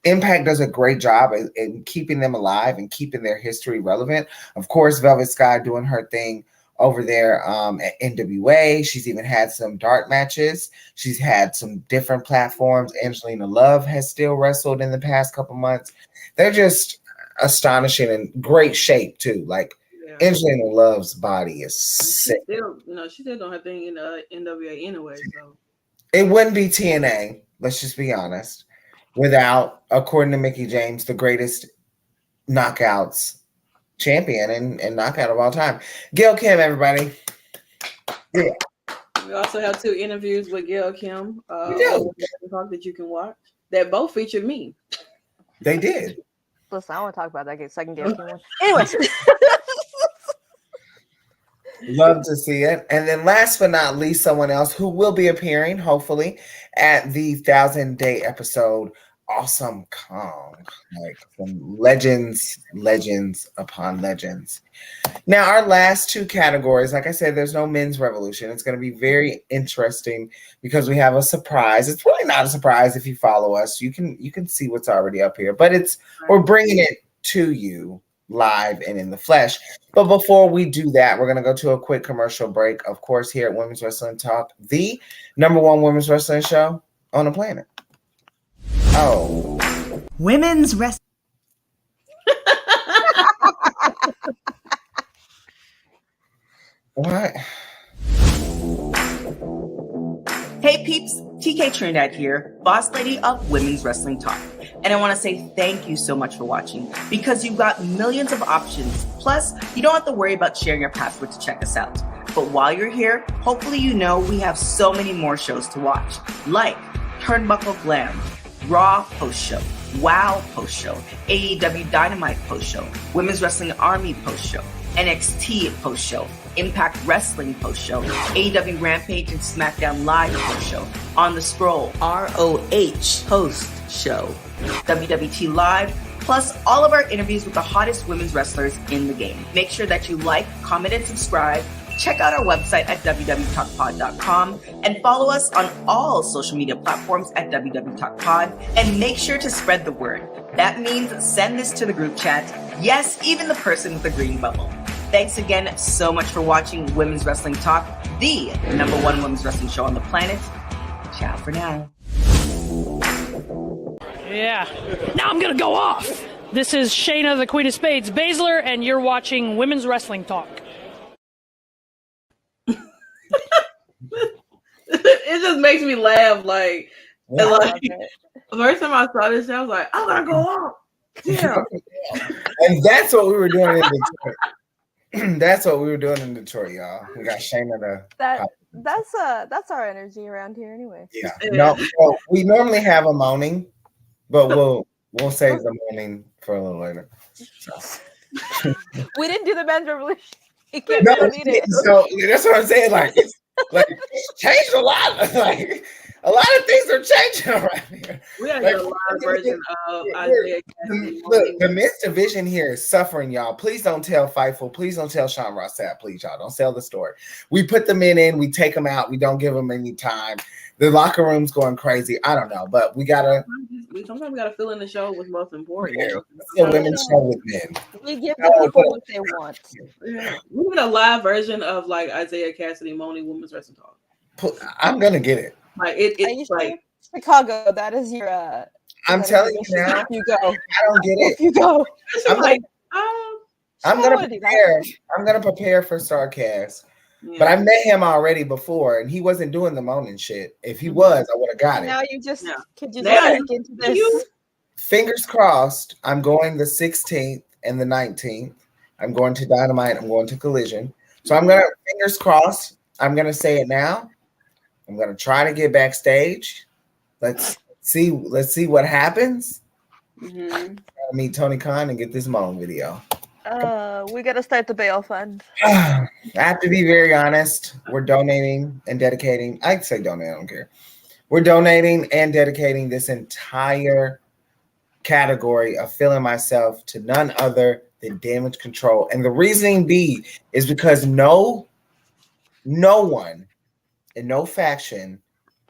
Impact does a great job in keeping them alive and keeping their history relevant. Of course, Velvet Sky doing her thing over there at NWA. She's even had some dark matches. She's had some different platforms. Angelina Love has still wrestled in the past couple months. They're just astonishing and great shape too. Like Angelina Love's body is sick. She still doing her thing in NWA anyway. So it wouldn't be TNA. Let's just be honest. Without, according to Mickie James, the greatest knockouts champion and knockout of all time. Gail Kim, everybody. Yeah. We also have 2 interviews with Gail Kim that you can watch that both featured me. They did. Listen, I want to talk about that second Gail Kim one. Anyways. Love to see it. And then last but not least, someone else who will be appearing, hopefully, at the 1,000-day episode, Awesome Kong. Like some legends upon legends. Now, our last 2 categories, like I said, there's no men's revolution. It's going to be very interesting because we have a surprise. It's really not a surprise if you follow us. You can see what's already up here, but we're bringing it to you live and in the flesh. But before we do that, we're going to go to a quick commercial break. Of course, here at Women's Wrestling Talk, the #1 women's wrestling show on the planet. Oh. Women's wrestling. What? Hey peeps, TK Trinidad here, boss lady of Women's Wrestling Talk. And I want to say thank you so much for watching because you've got millions of options. Plus, you don't have to worry about sharing your password to check us out. But while you're here, hopefully you know we have so many more shows to watch, like Turnbuckle Glam, Raw Post Show, WoW Post Show, AEW Dynamite Post Show, Women's Wrestling Army Post Show, NXT Post Show, Impact Wrestling Post Show, AEW Rampage and SmackDown Live Post Show, On the Scroll, ROH Post Show, WWT Live, plus all of our interviews with the hottest women's wrestlers in the game. Make sure that you like, comment, and subscribe. Check out our website at www.talkpod.com and follow us on all social media platforms at www.talkpod, and make sure to spread the word. That means send this to the group chat. Yes, even the person with the green bubble. Thanks again so much for watching Women's Wrestling Talk, the #1 women's wrestling show on the planet. Ciao for now. Yeah. Now I'm going to go off. This is Shayna, the Queen of Spades Baszler, and you're watching Women's Wrestling Talk. It just makes me laugh. Like the first time I saw this, I was like, I'm going to go off. Yeah. And that's what we were doing in Detroit. That's what we were doing in Detroit, y'all. We got Shayna to That's our energy around here anyway. yeah. No, well, we normally have a moaning, but we'll save the moaning for a little later. So. We didn't do the men's revolution. We No, don't need it. so that's what I'm saying. It's changed a lot. Like a lot of things are changing around here. We gotta get a live version of Isaiah Cassidy. Look, the men's division here is suffering, y'all. Please don't tell Fightful. Please don't tell Sean Rossap. Please, y'all. Don't sell the story. We put the men in. We take them out. We don't give them any time. The locker room's going crazy. I don't know, but we gotta. Sometimes we gotta fill in the show what's most important. Yeah, it's a women's show with men. We give the people what they want. Yeah. We need a live version of like Isaiah Cassidy Moaning Women's Wrestling Talk. I'm gonna get it. Like it's like Chicago. That is your. I'm telling you now. If you go, I don't get it. if you go, I'm like, I'm gonna prepare. I'm gonna prepare for Starcast. Yeah. But I met him already before, and he wasn't doing the moaning shit. If he was, I would have got it. Now you just could you just into this? Fingers crossed. I'm going the 16th and the 19th. I'm going to Dynamite. I'm going to Collision. So I'm gonna fingers crossed. I'm gonna say it now. I'm gonna try to get backstage. Let's see what happens. Mm-hmm. Meet Tony Khan and get this moan video. We gotta start the bail fund. I have to be very honest. We're donating and dedicating. I'd say donate, I don't care. We're donating and dedicating this entire category of feeling myself to none other than Damage Control. And the reasoning be is because no one and no faction,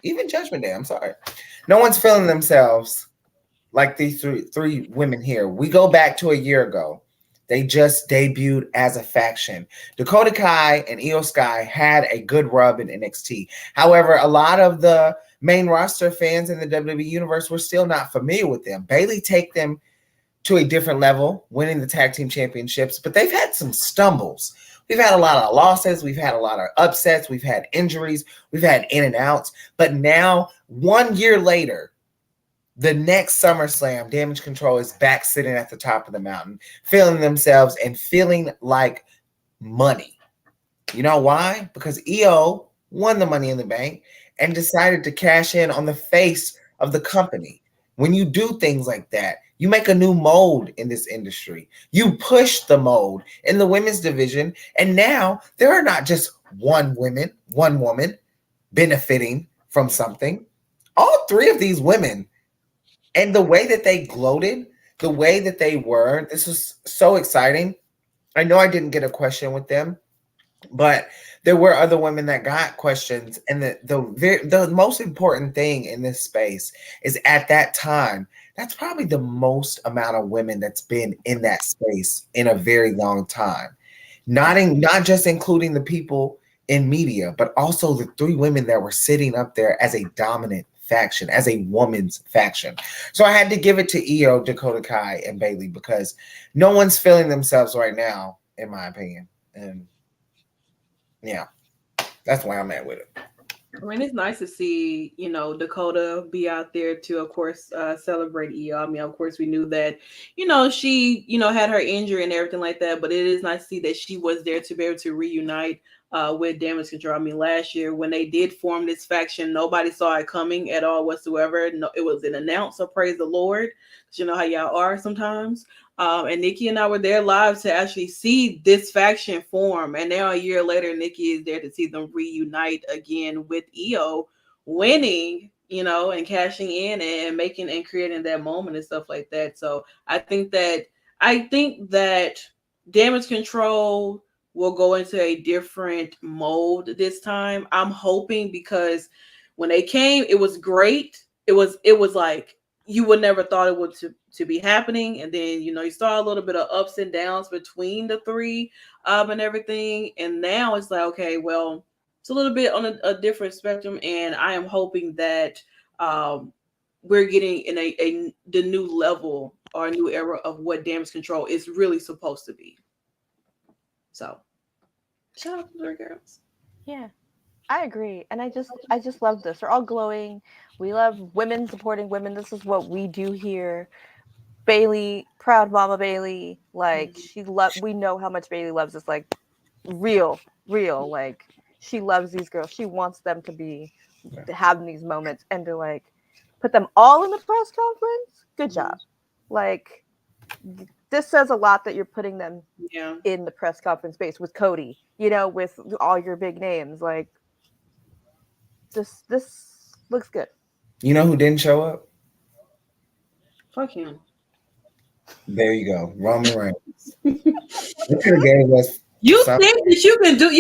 even Judgment Day, I'm sorry, no one's feeling themselves like these three women here. We go back to a year ago. They just debuted as a faction. Dakota Kai and Io Sky had a good rub in NXT. However, a lot of the main roster fans in the WWE universe were still not familiar with them. Bayley take them to a different level, winning the tag team championships, but they've had some stumbles. We've had a lot of losses. We've had a lot of upsets. We've had injuries. We've had in and outs. But now, 1 year later, the next SummerSlam, Damage Control is back sitting at the top of the mountain, feeling themselves and feeling like money. You know why? Because EO won the Money in the Bank and decided to cash in on the face of the company. When you do things like that, you make a new mold in this industry. You push the mold in the women's division, and now there are not just one woman benefiting from something. All three of these women, and the way that they gloated, the way that they were, this was so exciting. I know I didn't get a question with them, but there were other women that got questions. And the most important thing in this space is at that time, that's probably the most amount of women that's been in that space in a very long time. Not just including the people in media, but also the three women that were sitting up there as a dominant faction, as a woman's faction. So I had to give it to Io, Dakota Kai, and Bayley because no one's feeling themselves right now, in my opinion. And yeah, that's why I'm at with it. I mean, it's nice to see, Dakota be out there to, of course, celebrate Io. I mean, of course, we knew that, she, had her injury and everything like that, but it is nice to see that she was there to be able to reunite with Damage Control. I mean, last year when they did form this faction, nobody saw it coming at all whatsoever. No, it was an announce, so praise the Lord. You know how y'all are sometimes. And Nikki and I were there live to actually see this faction form. And now a year later, Nikki is there to see them reunite again with Io winning, and cashing in and making and creating that moment and stuff like that. So I think that Damage Control will go into a different mold this time. I'm hoping, because when they came, it was great. It was like you would never thought it would to be happening. And then, you saw a little bit of ups and downs between the three and everything. And now it's like, okay, well, it's a little bit on a different spectrum. And I am hoping that we're getting in the new level or a new era of what Damage Control is really supposed to be. So shout out to the girls. Yeah, I agree. And I just love this. They're all glowing. We love women supporting women. This is what we do here. Bailey, proud mama Bailey. Like we know how much Bailey loves us. Like real. Like she loves these girls. She wants them to have these moments and to like put them all in the press conference. Good job. Like this says a lot that you're putting them in the press conference space with Cody, with all your big names. Like this looks good. You know who didn't show up? Fuck him. There you go, Roman Reigns. What could have gave us? You think that you can do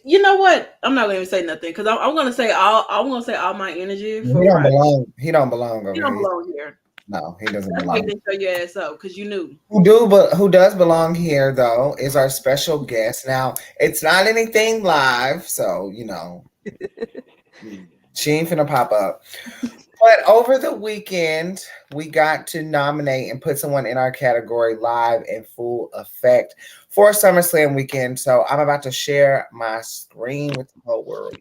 you know what? I'm not going to say nothing because I'm going to say all my energy. He don't belong. He don't belong over He don't belong here. No, he doesn't That's belong. why they show your ass up because you knew. Who does belong here though is our special guest. Now it's not anything live, so she ain't finna pop up. But over the weekend, we got to nominate and put someone in our category live in full effect for SummerSlam weekend. So I'm about to share my screen with the whole world,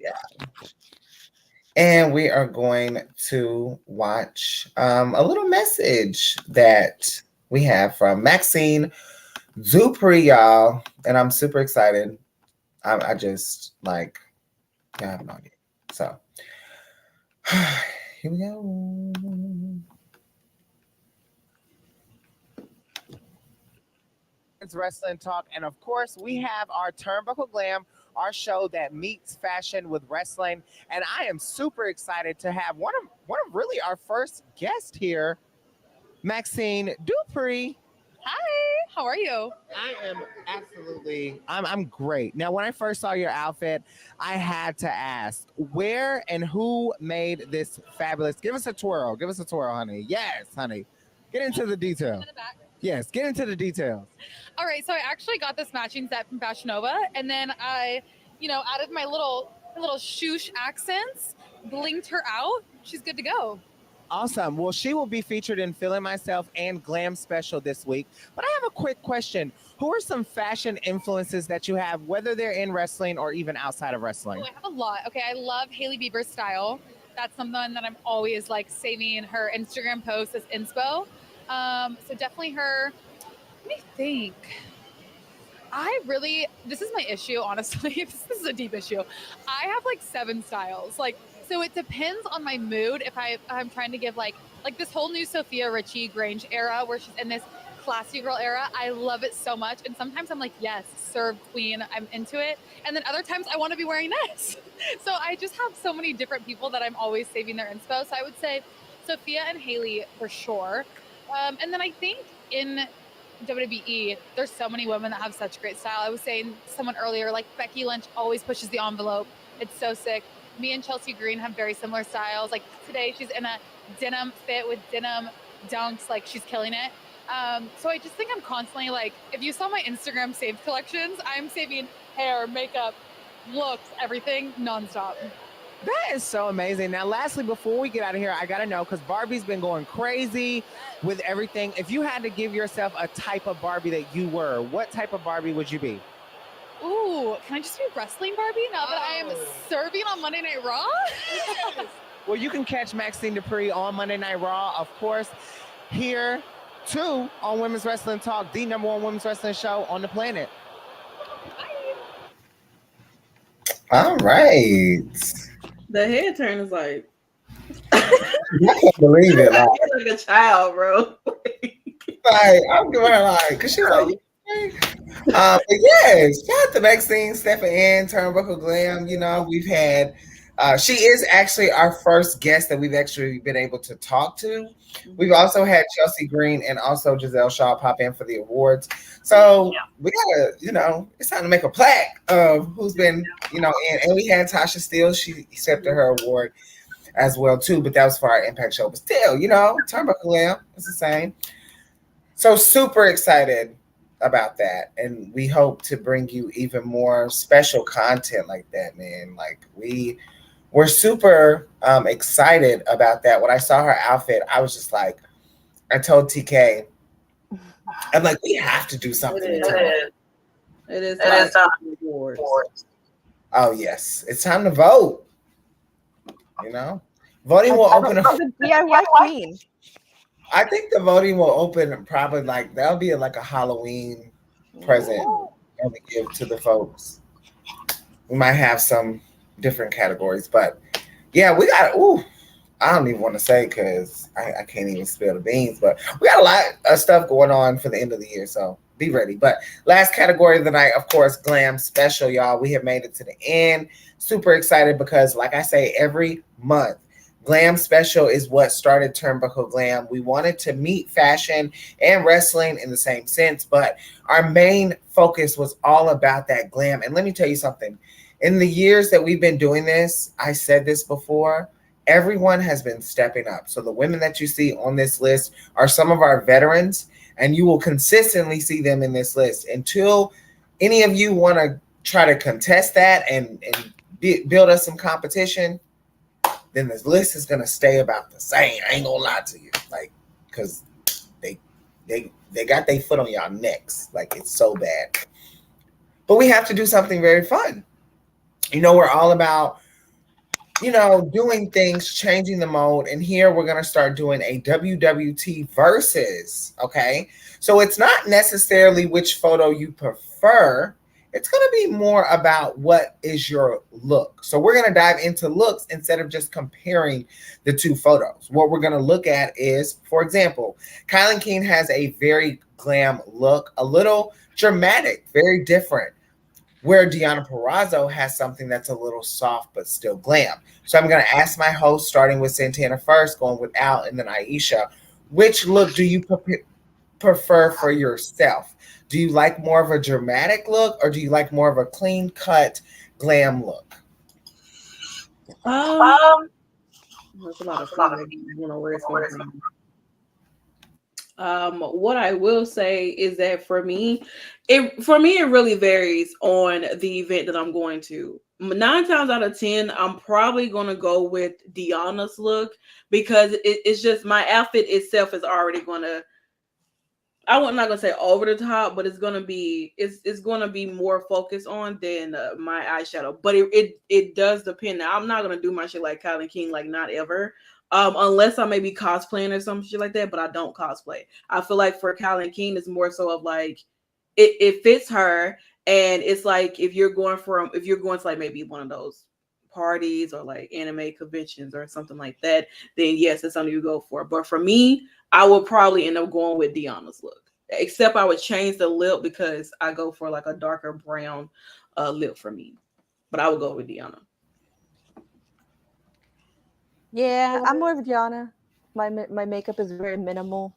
and we are going to watch a little message that we have from Maxine Dupri, y'all. And I'm super excited. I just I have no idea. So here we go. It's Wrestling Talk. And of course, we have our Turnbuckle Glam, our show that meets fashion with wrestling. And I am super excited to have one of really our first guest here, Maxine Dupri. Hi, how are you? I am absolutely, I'm great. Now, when I first saw your outfit, I had to ask, where and who made this fabulous? Give us a twirl, honey. Yes, honey. Get into the detail. Yes, get into the details. All right, so I actually got this matching set from Fashion Nova, and then I, added my little shoosh accents, blinked her out. She's good to go. Awesome. Well, she will be featured in Feeling Myself and Glam Special this week. But I have a quick question. Who are some fashion influences that you have, whether they're in wrestling or even outside of wrestling? Oh, I have a lot. Okay, I love Hailey Bieber's style. That's something that I'm always saving her Instagram posts as inspo. So definitely her. Let me think. This is my issue, honestly. This is a deep issue. I have 7 styles. So it depends on my mood. If I'm trying to give like this whole new Sophia Richie Grange era where she's in this classy girl era. I love it so much. And sometimes I'm like, yes, serve queen. I'm into it. And then other times I want to be wearing this. So I just have so many different people that I'm always saving their inspo. So I would say Sophia and Hailey for sure. And then I think in WWE, there's so many women that have such great style. I was saying someone earlier, Becky Lynch always pushes the envelope. It's so sick. Me and Chelsea Green have very similar styles. Today, she's in a denim fit with denim dunks. She's killing it. So I just think I'm constantly if you saw my Instagram saved collections, I'm saving hair, makeup, looks, everything nonstop. That is so amazing. Now, lastly, before we get out of here, I got to know, because Barbie's been going crazy with everything. If you had to give yourself a type of Barbie that you were, what type of Barbie would you be? Ooh, can I just be wrestling Barbie now that I am serving on Monday Night Raw? Well, you can catch Maxine Dupri on Monday Night Raw, of course, here too on Women's Wrestling Talk, the #1 women's wrestling show on the planet. All right. The head turn is I can't believe it. Like a child, bro. I'm giving her because she's but yes, shout out to Maxine stepping in, Turnbuckle Glam. We've had, she is actually our first guest that we've actually been able to talk to. We've also had Chelsea Green and also Giselle Shaw pop in for the awards. So we gotta, it's time to make a plaque of who's been, in. And we had Tasha Steele. She accepted her award as well too, but that was for our Impact show. But still, Turnbuckle Glam, it's the same. So super excited about that, and we hope to bring you even more special content like that, man. We're super excited about that. When I saw her outfit, I was just I told TK, I'm like, we have to do something. It is time to awards. Oh yes, it's time to vote. Voting will open up. DIY queen. I think the voting will open probably like that'll be like a Halloween present that we give to the folks. We might have some different categories, but yeah, we got. Ooh, I don't even want to say because I can't even spill the beans, but we got a lot of stuff going on for the end of the year, so be ready. But last category of the night, of course, Glam Special, y'all. We have made it to the end. Super excited because, like I say, every month, Glam Special is what started Turnbuckle Glam. We wanted to meet fashion and wrestling in the same sense, but our main focus was all about that glam. And let me tell you something. In the years that we've been doing this, I said this before, everyone has been stepping up. So the women that you see on this list are some of our veterans, and you will consistently see them in this list until any of you want to try to contest that and build us some competition. Then this list is gonna stay about the same. I ain't gonna lie to you, like, because they got their foot on y'all necks, like it's so bad. But we have to do something very fun. We're all about doing things, changing the mode. And here we're going to start doing a WWT versus, okay? So it's not necessarily which photo you prefer. It's going to be more about what is your look. So we're going to dive into looks instead of just comparing the two photos. What we're going to look at is, for example, Kylan King has a very glam look, a little dramatic, very different. Where Deanna Purrazzo has something that's a little soft but still glam. So I'm going to ask my host, starting with Santana first, going with Al, and then Aisha, which look do you prefer for yourself? Do you like more of a dramatic look, or do you like more of a clean-cut glam look? That's a lot of fun. I don't know where it's going from. What I will say is that for me, it really varies on the event that I'm going to. 9 times out of 10, I'm probably going to go with Deanna's look because it's just my outfit itself is already going to. I'm not gonna say over the top, but it's gonna be more focused on than my eyeshadow. But it does depend. Now, I'm not gonna do my shit like Kylan King, like not ever. Unless I may be cosplaying or some shit like that, but I don't cosplay. I feel like for Kylan King, it's more so of like it fits her, and it's like if you're going to like maybe one of those parties or like anime conventions or something like that, then yes, it's something you go for. But for me, I would probably end up going with Deanna's look. Except I would change the lip because I go for like a darker brown lip for me. But I would go with Deanna. Yeah, I'm more of Deanna. My makeup is very minimal.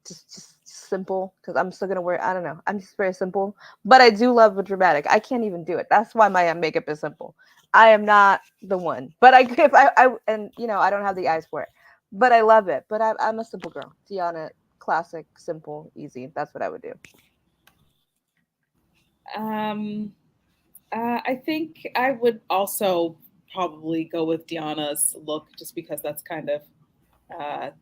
Just simple because I'm still gonna wear. I don't know. I'm just very simple, but I do love the dramatic. I can't even do it. That's why my makeup is simple. I am not the one, but I don't have the eyes for it, but I love it. But I'm a simple girl. Deanna, classic, simple, easy. That's what I would do. I think I would also probably go with Deanna's look just because that's kind of I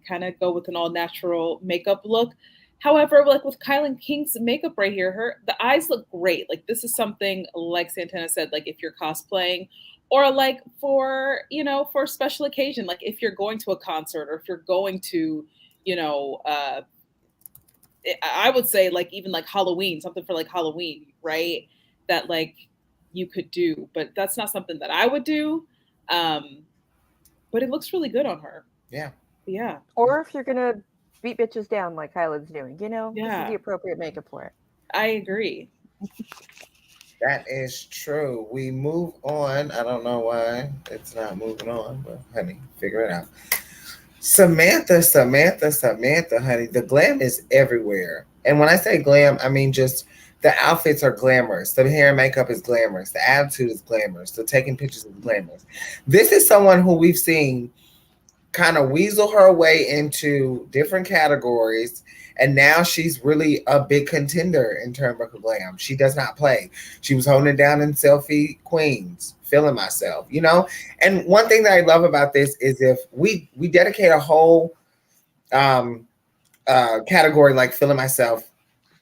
kind of go with an all natural makeup look. However, like with Kylan King's makeup right here, the eyes look great. Like this is something like Santana said, like if you're cosplaying or like for a special occasion, like if you're going to a concert or if you're going to, I would say like even like Halloween, something for like Halloween, right? That like you could do, but that's not something that I would do. But it looks really good on her. Yeah. Yeah. Or if you're gonna beat bitches down like Kylan's doing, this is the appropriate makeup for it. I agree. That is true. We move on. I don't know why it's not moving on, but honey, figure it out. Samantha, honey. The glam is everywhere. And when I say glam, I mean just the outfits are glamorous. The hair and makeup is glamorous. The attitude is glamorous. The taking pictures is glamorous. This is someone who we've seen kind of weasel her way into different categories, and now she's really a big contender in Turnbuckle Glam. She does not play. She was holding it down in Selfie Queens, Feeling Myself, And one thing that I love about this is if we dedicate a whole category like Feeling Myself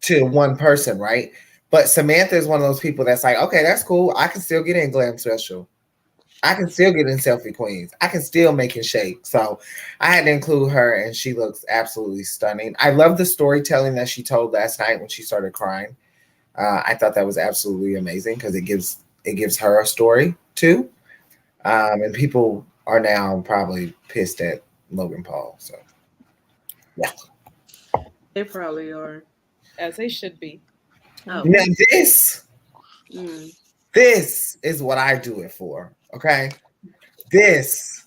to one person, right? But Samantha is one of those people that's like, okay, that's cool. I can still get in Glam Special. I can still get in Selfie Queens. I can still make it shake. So I had to include her, and she looks absolutely stunning. I love the storytelling that she told last night when she started crying. I thought that was absolutely amazing because it gives her a story too. And people are now probably pissed at Logan Paul. So yeah. They probably are. As they should be. Oh. Now this Mm. this is what I do it for. Okay. This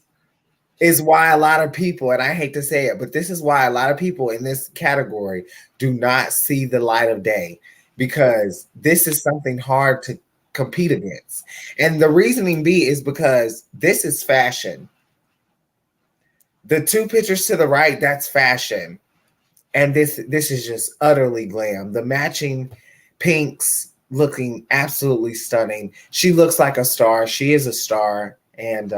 is why a lot of people, and I hate to say it, but this is why a lot of people in this category do not see the light of day, because this is something hard to compete against. And the reasoning be is because this is fashion. The two pictures to the right, that's fashion. And this is just utterly glam. The matching pinks looking absolutely stunning. She looks like a star. She is a star. And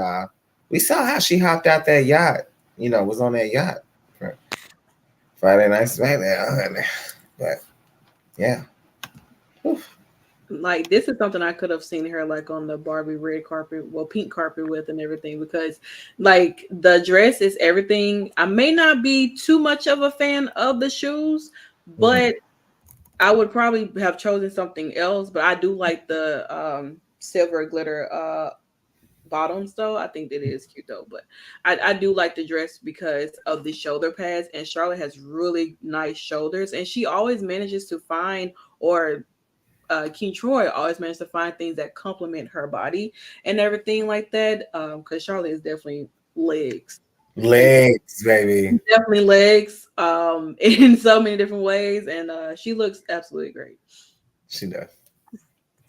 we saw how she hopped out that yacht, was on that yacht for Friday Night SmackDown. But yeah. Oof. Like, this is something I could have seen her like on the Barbie red carpet, well, pink carpet with and everything, because like the dress is everything. I may not be too much of a fan of the shoes, but I would probably have chosen something else. But I do like the silver glitter bottoms though. I think that is cute though, but I do like the dress because of the shoulder pads, and Charlotte has really nice shoulders, and she always manages to find, or King Troy always managed to find things that complement her body and everything like that. Because Charlotte is definitely legs, baby, definitely legs. In so many different ways, and she looks absolutely great. She does.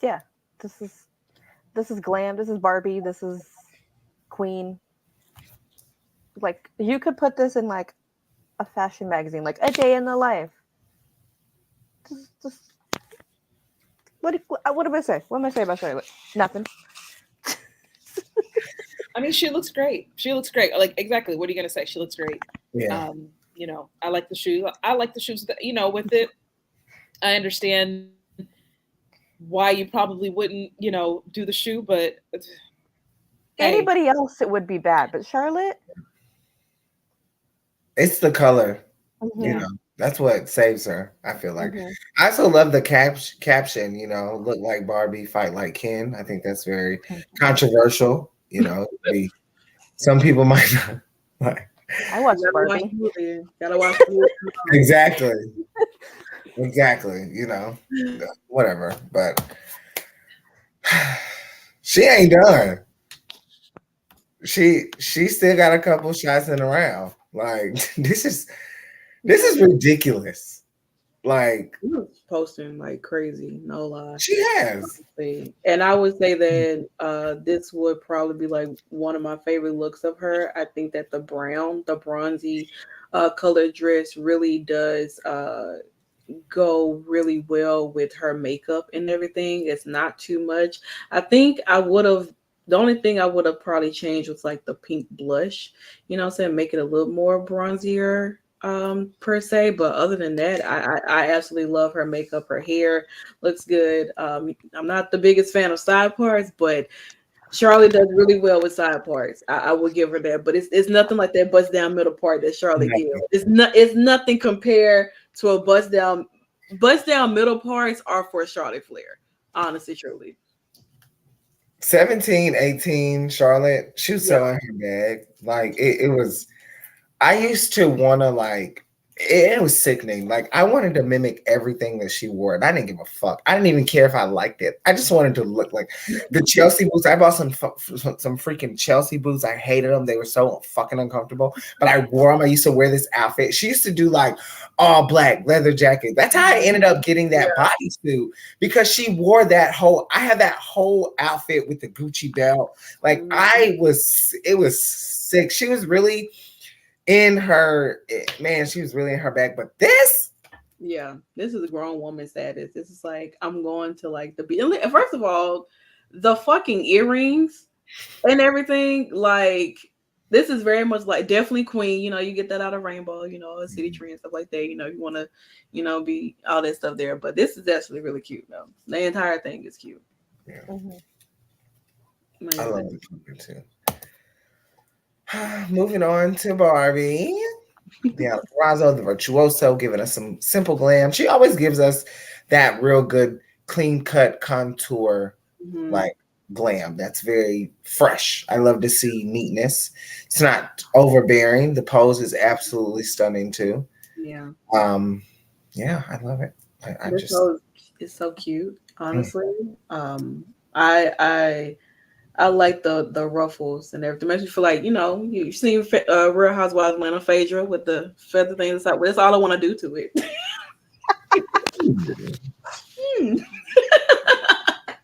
Yeah, this is glam. This is Barbie. This is Queen. Like, you could put this in like a fashion magazine, like A Day in the Life. Just what am I say? What am I saying about Charlotte? Nothing. I mean, she looks great. She looks great. Like, exactly. What are you gonna say? She looks great. Yeah. I like the shoes. I like the shoes that, with it. I understand why you probably wouldn't, do the shoe, but Anybody else, it would be bad, but Charlotte, it's the color. mm-hmm. That's what saves her, I feel like. Mm-hmm. I also love the caption, look like Barbie, fight like Ken. I think that's very controversial. Some people might not like. I watch Barbie. Gotta watch Exactly. Whatever. But she ain't done. She still got a couple shots in the round. Like, this is ridiculous. Like, she was posting like crazy, no lie. She has. And I would say that this would probably be like one of my favorite looks of her. I think that the bronzy colored dress really does go really well with her makeup and everything. It's not too much. I think the only thing I would have probably changed was like the pink blush, make it a little more bronzier per se. But other than that, I absolutely love her makeup. Her hair looks good. I'm not the biggest fan of side parts, but Charlotte does really well with side parts. I will give her that. But it's nothing like that bust down middle part that Charlotte gives. It's nothing compared to a bust down middle parts are for Charlotte Flair. Honestly, truly. 17, 18, Charlotte, she was selling her bag. Like, it was, I used to want to it was sickening. Like, I wanted to mimic everything that she wore, and I didn't give a fuck. I didn't even care if I liked it. I just wanted to look like the Chelsea boots. I bought some freaking Chelsea boots. I hated them. They were so fucking uncomfortable, but I wore them. I used to wear this outfit. She used to do like all black leather jacket. That's how I ended up getting that bodysuit, because she wore I had that whole outfit with the Gucci belt. Like, it was sick. She was really in her bag. But this is a grown woman status. This is like, I'm going to like first of all, the fucking earrings and everything, like, this is very much like definitely Queen. You get that out of Rainbow, a city tree and stuff like that. You want to be all that stuff there. But this is actually really cute though. The entire thing is cute. Yeah. Mm-hmm. I love the pumpkin too. Moving on to Barbie. Yeah, Razzo, the virtuoso, giving us some simple glam. She always gives us that real good, clean cut contour, like glam. That's very fresh. I love to see neatness. It's not overbearing. The pose is absolutely stunning too. Yeah. Yeah, I love it. It's so cute, honestly. I like the ruffles and everything. Makes me feel like, you've seen Real Housewives of Atlanta Phaedra with the feather thing. That's all I want to do to it. You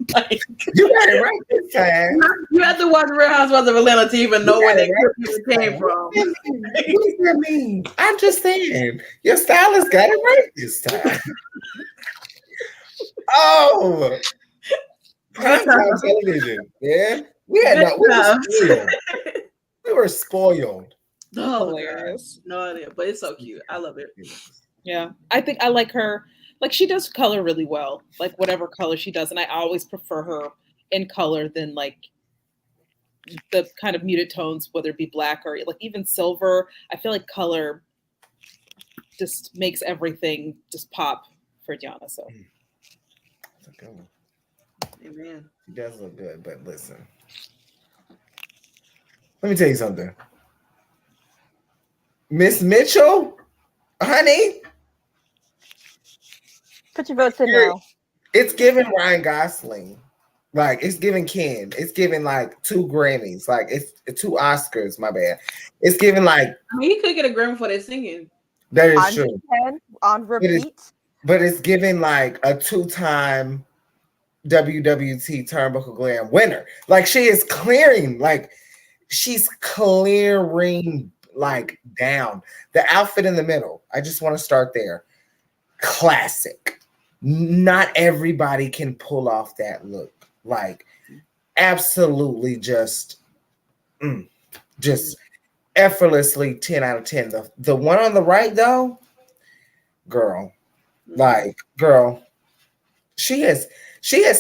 got it right this time. You have to watch Real Housewives of Atlanta to even know where they came from. What does that mean? I'm just saying, your stylist got it right this time. Oh, primetime television, yeah. We were spoiled. No idea, but it's so cute. I love it. Yeah, I think I like her. Like, she does color really well, like whatever color she does, and I always prefer her in color than like the kind of muted tones, whether it be black or like even silver. I feel like color just makes everything just pop for Gianna. So, that's a good one. Amen. She does look good, but listen, let me tell you something, Miss Mitchell, honey. Put your votes in now. It's giving Ryan Gosling. Like, it's giving Ken. It's giving like 2 Grammys. Like, it's 2 Oscars, my bad. It's giving like... I mean, he could get a Grammy for that singing. That is true. On repeat. But it's giving like a 2-time WWT Turnbuckle Glam winner. Like, she is clearing. Like, she's clearing like down. The outfit in the middle. I just want to start there. Classic. Not everybody can pull off that look. Like, absolutely just effortlessly 10 out of 10. The one on the right though, girl, she has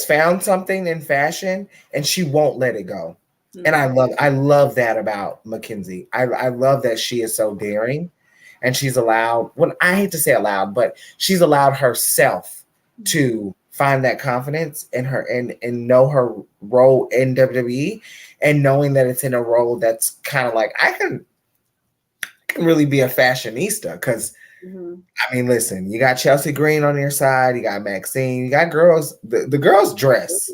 found something in fashion and she won't let it go. And I love that about Mackenzie. I love that she is so daring. And she's allowed, I hate to say it loud, but she's allowed herself to find that confidence in her and know her role in WWE, and knowing that it's in a role that's kind of like, I can really be a fashionista. Because, I mean, listen, you got Chelsea Green on your side, you got Maxine, you got girls, the girls dress.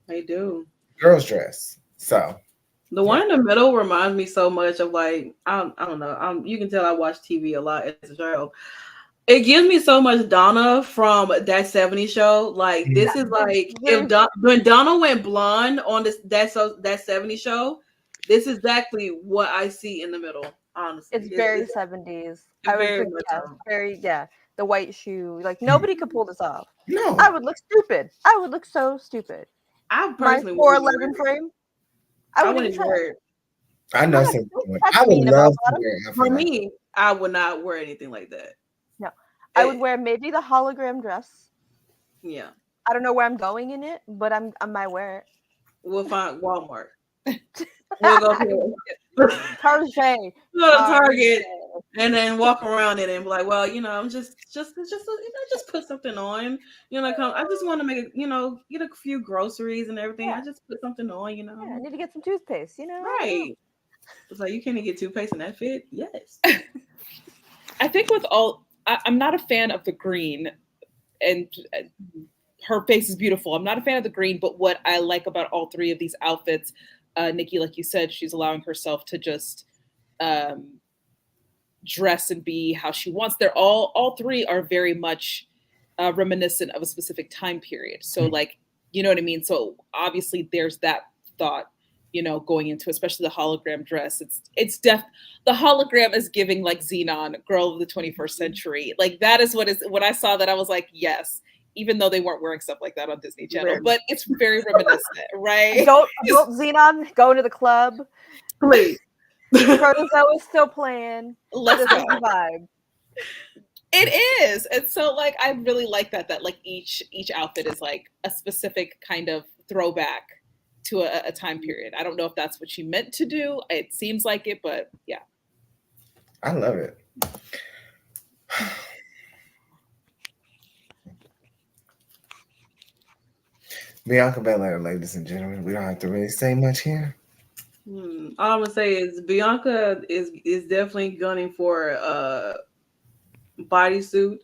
They do. Girls dress. So. The one in the middle reminds me so much of like, I don't know. You can tell I watch TV a lot as a child. It gives me so much Donna from That 70s Show. Like, this is like, when Donna went blonde on that 70s Show, this is exactly what I see in the middle, honestly. It's very 70s. The white shoe. Like, nobody could pull this off. No. I would look stupid. I would look so stupid. I personally My 4'11" frame. I wouldn't wear it. I know something. I would love to wear it. For me, I would not wear anything like that. No. I would wear maybe the hologram dress. Yeah. I don't know where I'm going in it, but I might wear it. We'll find Walmart. We'll go to Target. Go to Target and then walk around it and be like, well, I'm just put something on. I just want to make get a few groceries and everything. Yeah. I just put something on, Yeah, I need to get some toothpaste, Right. It's like, you can't get toothpaste in that fit? Yes. I think I'm not a fan of the green, and her face is beautiful. I'm not a fan of the green, but what I like about all 3 of these outfits, Nikki, like you said, she's allowing herself to just dress and be how she wants. They're all 3 are very much reminiscent of a specific time period. So like, you know what I mean? So obviously there's that thought, going into, especially the hologram dress. The hologram is giving like Xenon, girl of the 21st century. Like, that is when I saw that, I was like, yes, even though they weren't wearing stuff like that on Disney Channel, but it's very reminiscent, right? Don't Xenon, go to the club. Please. Protozoa is still playing. Let's go. Vibe. It is. And so like, I really like that like each outfit is like a specific kind of throwback to a time period. I don't know if that's what she meant to do. It seems like it, but yeah. I love it. Bianca Belair, ladies and gentlemen. We don't have to really say much here. All I'm gonna say is Bianca is definitely gunning for a bodysuit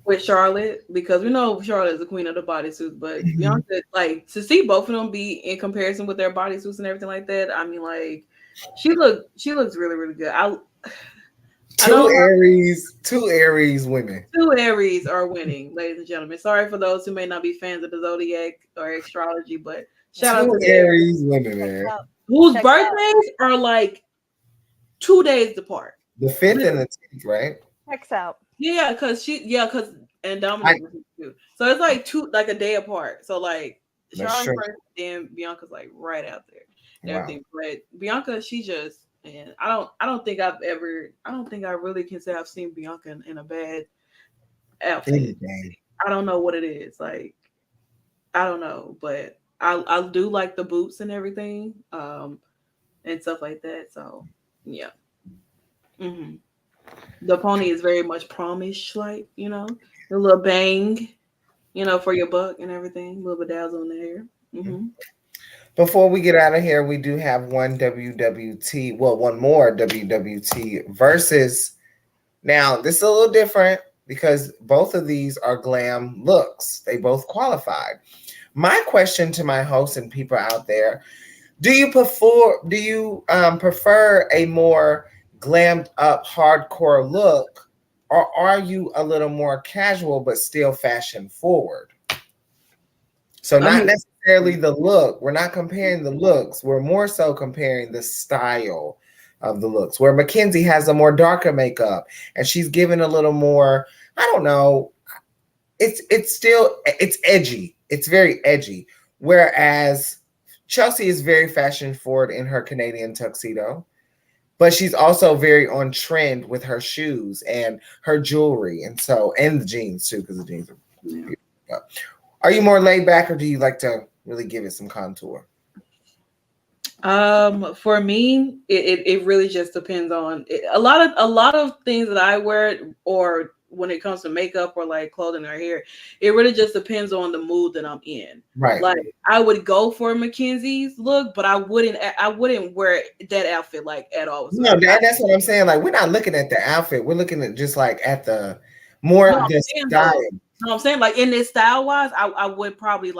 with Charlotte, because we know Charlotte is the queen of the bodysuit, but Bianca, like, to see both of them be in comparison with their bodysuits and everything like that, I mean, like, she looks really, really good. Two Aries women. Two Aries are winning, ladies and gentlemen. Sorry for those who may not be fans of the zodiac or astrology, but shout out to Aries women, man. Whose birthdays are like 2 days apart. The 5th and the 10th, right? Checks out. Yeah, and Dominic too. So it's like a day apart. So like Charlotte's birthday, then Bianca's like right out there and everything. But Bianca, she just, and I don't think I really can say I've seen Bianca in a bad outfit. I don't know what it is. Like, I don't know, but I do like the boots and everything, and stuff like that. So yeah. The pony is very much promish, like, you know, a little bang, you know, for your buck and everything, a little bedazzle in the hair. Before we get out of here, we do have one more WWT versus. Now, this is a little different because both of these are glam looks. They both qualified. My question to my hosts and people out there, do you prefer a more glammed up hardcore look, or are you a little more casual but still fashion forward? So not necessarily the look. We're not comparing the looks. We're more so comparing the style of the looks, where Mackenzie has a more darker makeup and she's given a little more, I don't know, it's edgy. It's very edgy. Whereas Chelsea is very fashion forward in her Canadian tuxedo, but she's also very on trend with her shoes and her jewelry, and the jeans too, because the jeans are beautiful. Are you more laid back, or do you like to really give it some contour? For me, it really just depends on a lot of things that I wear, or when it comes to makeup or like clothing or hair, it really just depends on the mood that I'm in. Right. Like, I would go for Mackenzie's look, but I wouldn't wear that outfit like at all. No, that's what I'm saying. Like, we're not looking at the outfit. We're looking at just like at the the style. No, I'm saying, like, in this style wise, I would probably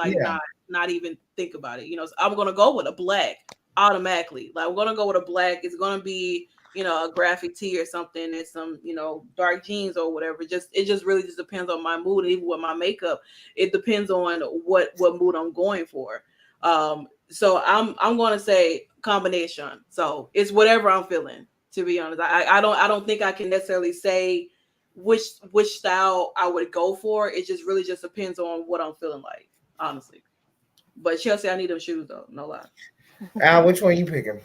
not even think about it. You know, so I'm gonna go with a black automatically. Like, we're gonna go with a black. It's gonna be, you know, a graphic tee or something, and some, you know, dark jeans or whatever. It just really just depends on my mood, and even with my makeup, it depends on what mood I'm going for. So I'm gonna say combination. So it's whatever I'm feeling, to be honest. I don't think I can necessarily say which style I would go for. It just really just depends on what I'm feeling like, honestly. But Chelsea, I need them shoes though, no lie. Al, which one are you picking?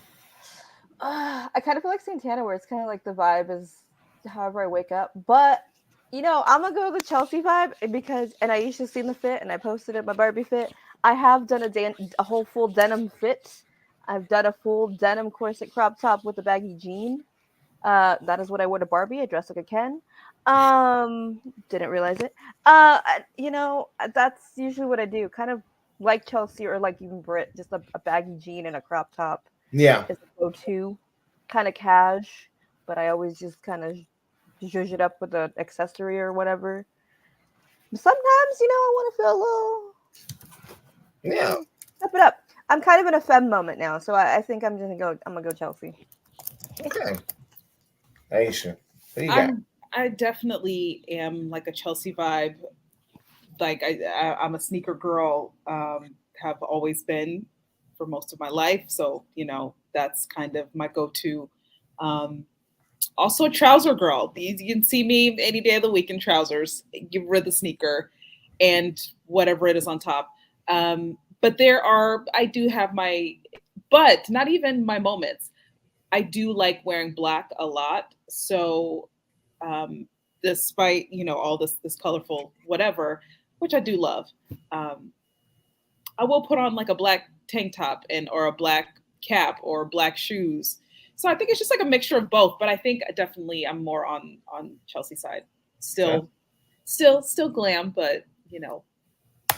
I kind of feel like Santana, where it's kind of like the vibe is however I wake up. But, you know, I'm going to go with the Chelsea vibe because, and I used to see the fit, and I posted it, my Barbie fit. I have done a whole full denim fit. I've done a full denim corset crop top with a baggy jean. That is what I wore to Barbie. I dressed like a Ken. Didn't realize it. You know, that's usually what I do. Kind of like Chelsea, or like even Britt, just a baggy jean and a crop top. Yeah. Is a go-to, kind of cash, but I always just kind of zhuzh it up with an accessory or whatever. Sometimes, you know, I want to feel a little, step it up. I'm kind of in a femme moment now, so I think I'm gonna go Chelsea. Okay. Aisha, what do you got? I definitely am like a Chelsea vibe. Like, I'm a sneaker girl, have always been for most of my life. So, you know, that's kind of my go-to. Also a trouser girl. You can see me any day of the week in trousers. Give rid of the sneaker and whatever it is on top. But I do have but not even my moments. I do like wearing black a lot. So despite, you know, all this colorful whatever, which I do love, I will put on like a black tank top or a black cap or black shoes. So I think it's just like a mixture of both. But I think definitely I'm more on Chelsea's side. Still glam, but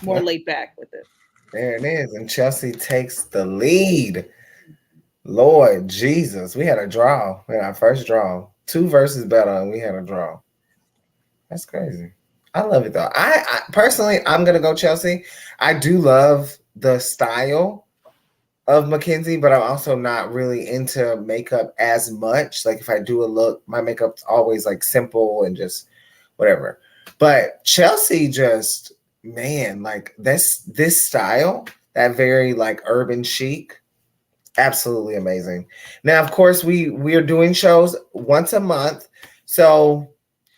more laid back with it. There it is, and Chelsea takes the lead. Lord Jesus, we had a draw. We had our first draw. 2 versus better, and we had a draw. That's crazy. I love it though. I personally, I'm gonna go Chelsea. I do love the style of Mackenzie, but I'm also not really into makeup as much. Like if I do a look, my makeup's always like simple and just whatever. But Chelsea just, man, like this style, that very like urban chic, absolutely amazing. Now, of course, we are doing shows once a month. So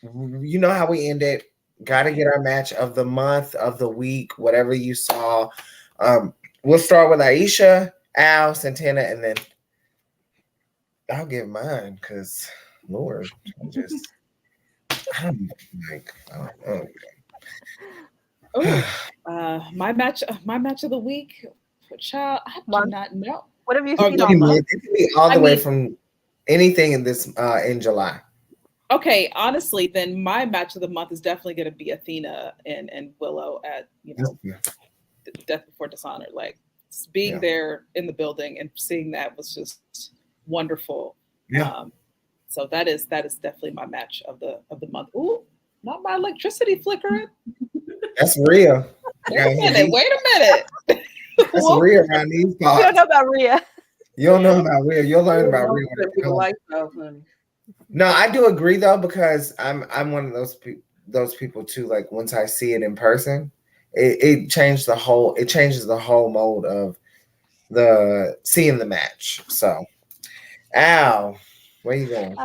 you know how we end it. Got to get our match of the month, of the week, whatever you saw. We'll start with Aisha, Al, Santana, and then I'll give mine because Lord, I'm like, my match of the week, child, I do not know. What have you seen all month? It can be all the way from anything in this in July. Okay, honestly, then my match of the month is definitely going to be Athena and Willow at Death Before Dishonor. Like being there in the building and seeing that was just wonderful. Yeah. So that is definitely my match of the month. Ooh, not my electricity flickering. That's Rhea. Wait a minute. That's Rhea around these parts. You don't know about Rhea. You don't know about Rhea. You'll learn about Rhea. No, I do agree though, because I'm one of those people too. Like once I see it in person, it changes the whole mode of seeing the match. So, Al, where you going?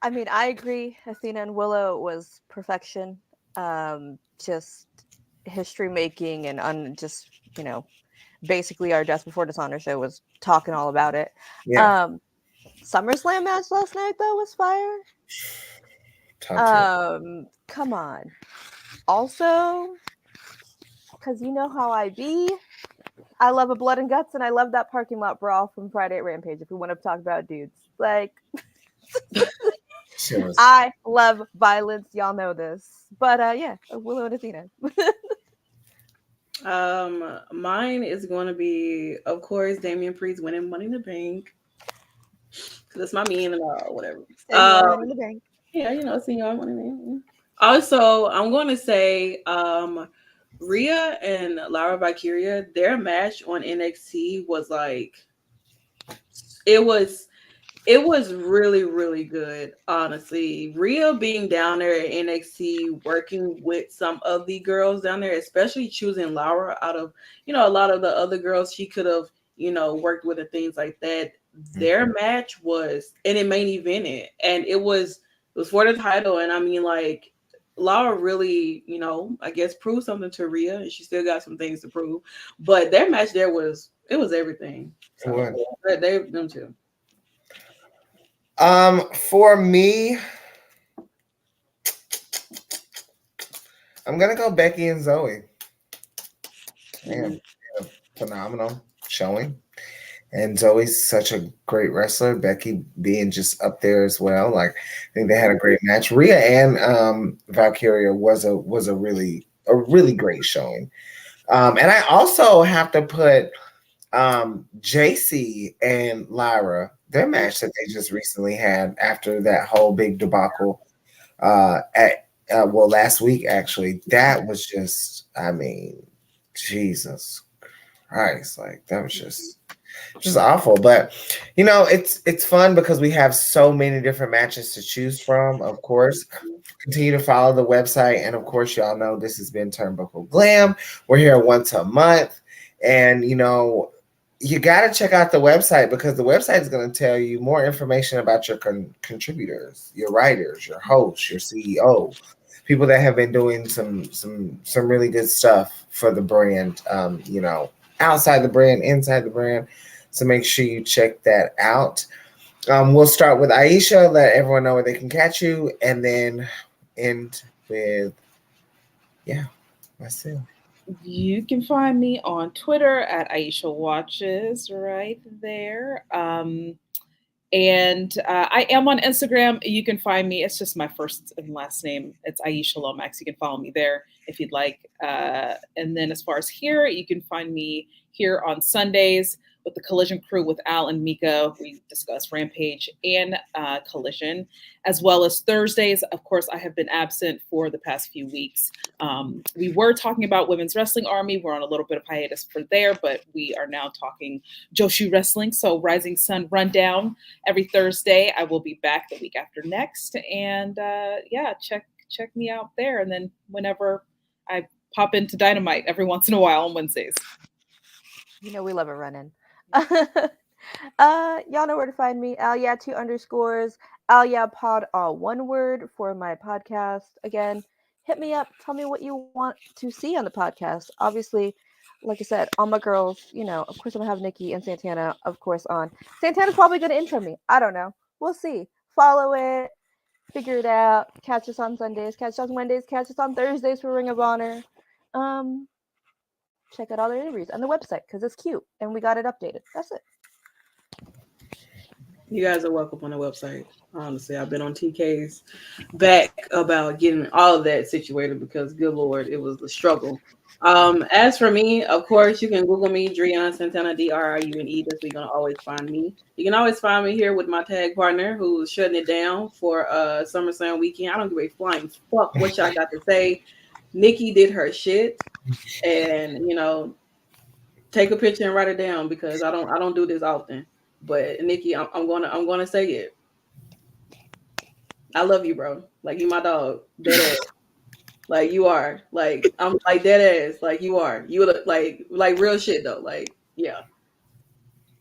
I mean, I agree. Athena and Willow was perfection. Just history making and just basically our Death Before Dishonor show was talking all about it. Yeah. SummerSlam match last night though was fire. Come on. Also, because you know how I be, I love a blood and guts, and I love that parking lot brawl from Friday at Rampage. If we want to talk about dudes, like, I love violence. Y'all know this, but Willow and Athena. Mine is going to be, of course, Damian Priest winning Money in the Bank. That's my mean and whatever. Money in the Bank. Yeah, Senor Money in the Bank. Also, I'm going to say Rhea and Laura Valkyria, their match on NXT was like, it was really, really good, honestly. Rhea being down there at NXT, working with some of the girls down there, especially choosing Laura out of, a lot of the other girls she could have, worked with and things like that. Their match was, and it main evented, and it was for the title. And I mean, like, Laura really, I guess proved something to Rhea, and she still got some things to prove. But their match there was everything. So them too. For me, I'm gonna go Becky and Zoe. Man, phenomenal showing. And Zoe's such a great wrestler. Becky being just up there as well. Like, I think they had a great match. Rhea and Valkyria was a really great showing. And I also have to put JC and Lyra, their match that they just recently had after that whole big debacle last week actually. That was just, I mean, Jesus Christ, like that was just awful. But it's fun because we have so many different matches to choose from. Of course, continue to follow the website, and of course, y'all know this has been Turnbuckle Glam. We're here once a month, and you got to check out the website, because the website is going to tell you more information about your contributors, your writers, your hosts, your CEO, people that have been doing some really good stuff for the brand, outside the brand, inside the brand. So make sure you check that out. We'll start with Aisha, let everyone know where they can catch you, and then end with, that's it. You can find me on Twitter at Aisha Watches, right there. And I am on Instagram. You can find me. It's just my first and last name. It's Aisha Lomax. You can follow me there if you'd like. And then as far as here, you can find me here on Sundays with the Collision crew with Al and Mika. We discuss Rampage and Collision, as well as Thursdays. Of course, I have been absent for the past few weeks. We were talking about Women's Wrestling Army. We're on a little bit of hiatus for there, but we are now talking Joshi Wrestling. So Rising Sun Rundown every Thursday. I will be back the week after next. And yeah, check me out there. And then whenever I pop into Dynamite every once in a while on Wednesdays. You know we love a run-in. Y'all know where to find me. Alia 2_. Alia Pod, all one word, for my podcast. Again, hit me up. Tell me what you want to see on the podcast. Obviously, like I said, all my girls, you know, of course I'm gonna have Nikki and Santana, of course, on. Santana's probably gonna intro me. I don't know. We'll see. Follow it. Figure it out. Catch us on Sundays. Catch us on Wednesdays. Catch us on Thursdays for Ring of Honor. Check out all the interviews on the website because it's cute and we got it updated. That's it. You guys are welcome on the website. Honestly, I've been on TK's back about getting all of that situated because, good Lord, it was a struggle. As for me, of course, you can Google me, Drian Santana, DRIUNE. That's where you're going to always find me. You can always find me here with my tag partner who's shutting it down for SummerSlam weekend. I don't give a flying fuck what y'all got to say. Nikki did her shit. And, you know, take a picture and write it down because I don't do this often. But Nikki, I'm gonna say it. I love you, bro. Like, you my dog. Dead ass. Like, you are. Like, I'm like dead ass. Like, you are. You look like real shit though. Like, yeah.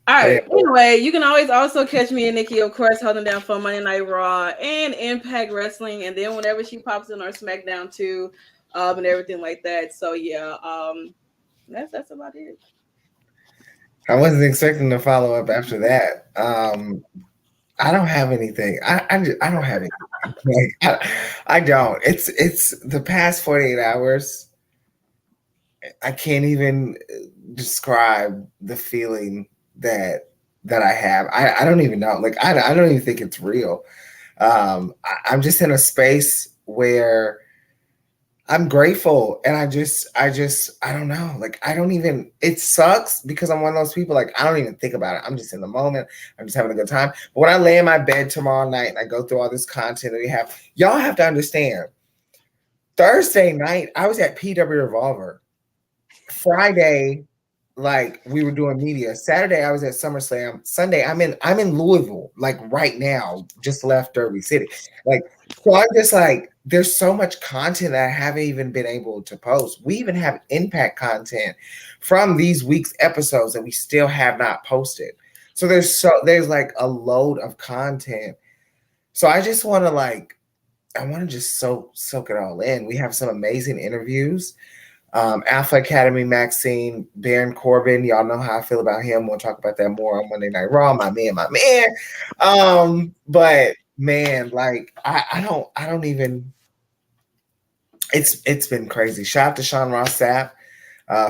All right. Anyway, you can always also catch me and Nikki, of course, holding down for Monday Night Raw and Impact Wrestling, and then whenever she pops in our SmackDown too, and everything like that. So yeah, that's about it. I wasn't expecting to follow up after that. I don't have anything. I don't have anything. Like, I don't. It's the past 48 hours. I can't even describe the feeling that I have. I don't even know. Like, I don't even think it's real. I'm just in a space where I'm grateful, and I don't know. Like, I don't even, it sucks because I'm one of those people, like, I don't even think about it. I'm just in the moment. I'm just having a good time. But when I lay in my bed tomorrow night and I go through all this content that we have, y'all have to understand, Thursday night, I was at PW Revolver. Friday, like, we were doing media. Saturday, I was at SummerSlam. Sunday, I'm in Louisville, like right now, just left Derby City. Like, so I'm just like, there's so much content that I haven't even been able to post. We even have impact content from these week's episodes that we still have not posted. So there's like a load of content. So I just want to just soak it all in. We have some amazing interviews. Alpha Academy Maxine, Baron Corbin. Y'all know how I feel about him. We'll talk about that more on Monday Night Raw. My man. But man, like, I don't even. It's been crazy. Shout out to Sean Ross Sapp.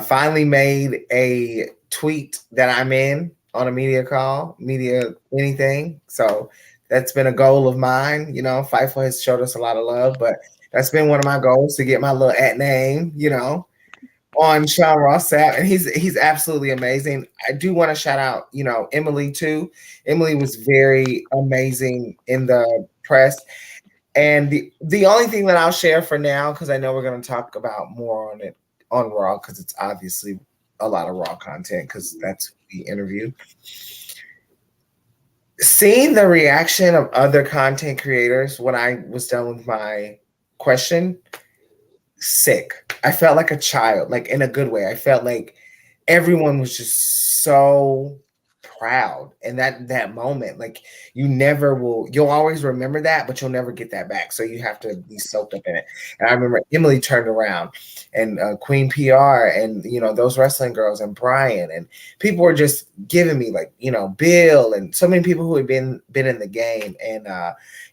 Finally made a tweet that I'm in on a media anything. So that's been a goal of mine. You know, Fightful has showed us a lot of love, but that's been one of my goals to get my little @name, you know, on Sean Ross Sapp. And he's absolutely amazing. I do want to shout out, you know, Emily too. Emily was very amazing in the press. And the only thing that I'll share for now, because I know we're going to talk about more on it on Raw, because it's obviously a lot of Raw content, because that's the interview. Seeing the reaction of other content creators when I was done with my question, sick. I felt like a child, like in a good way. I felt like everyone was just so proud in that moment. Like, you'll always remember that, but you'll never get that back. So you have to be soaked up in it. And I remember Emily turned around, and Queen PR, and, you know, those wrestling girls, and Brian, and people were just giving me, like, you know, Bill, and so many people who had been in the game, and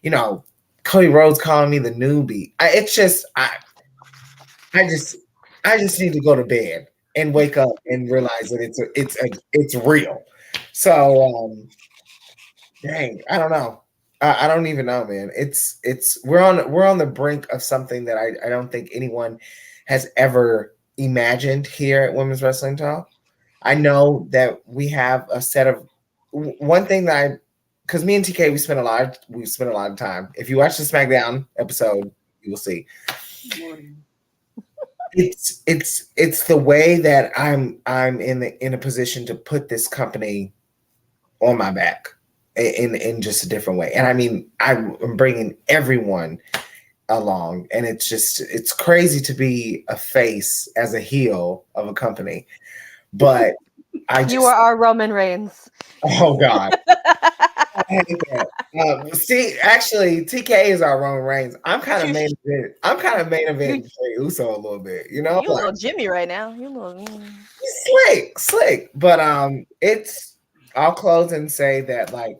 you know, Cody Rhodes calling me the newbie. I just need to go to bed and wake up and realize that it's real. So dang, I don't know. I don't even know, man. We're on the brink of something that I don't think anyone has ever imagined here at Women's Wrestling Talk. I know that we have a set of one thing that because me and TK we spent a lot of time. If you watch the SmackDown episode, you will see. It's the way that I'm in a position to put this company on my back in just a different way. And I mean, I'm bringing everyone along, and it's crazy to be a face as a heel of a company. But you are our Roman Reigns. Oh God. I hate that. See, actually, TK is our Roman Reigns. I'm kind of main event Jey Uso a little bit, you know. You a little Jimmy right now. You a little slick. But I'll close and say that, like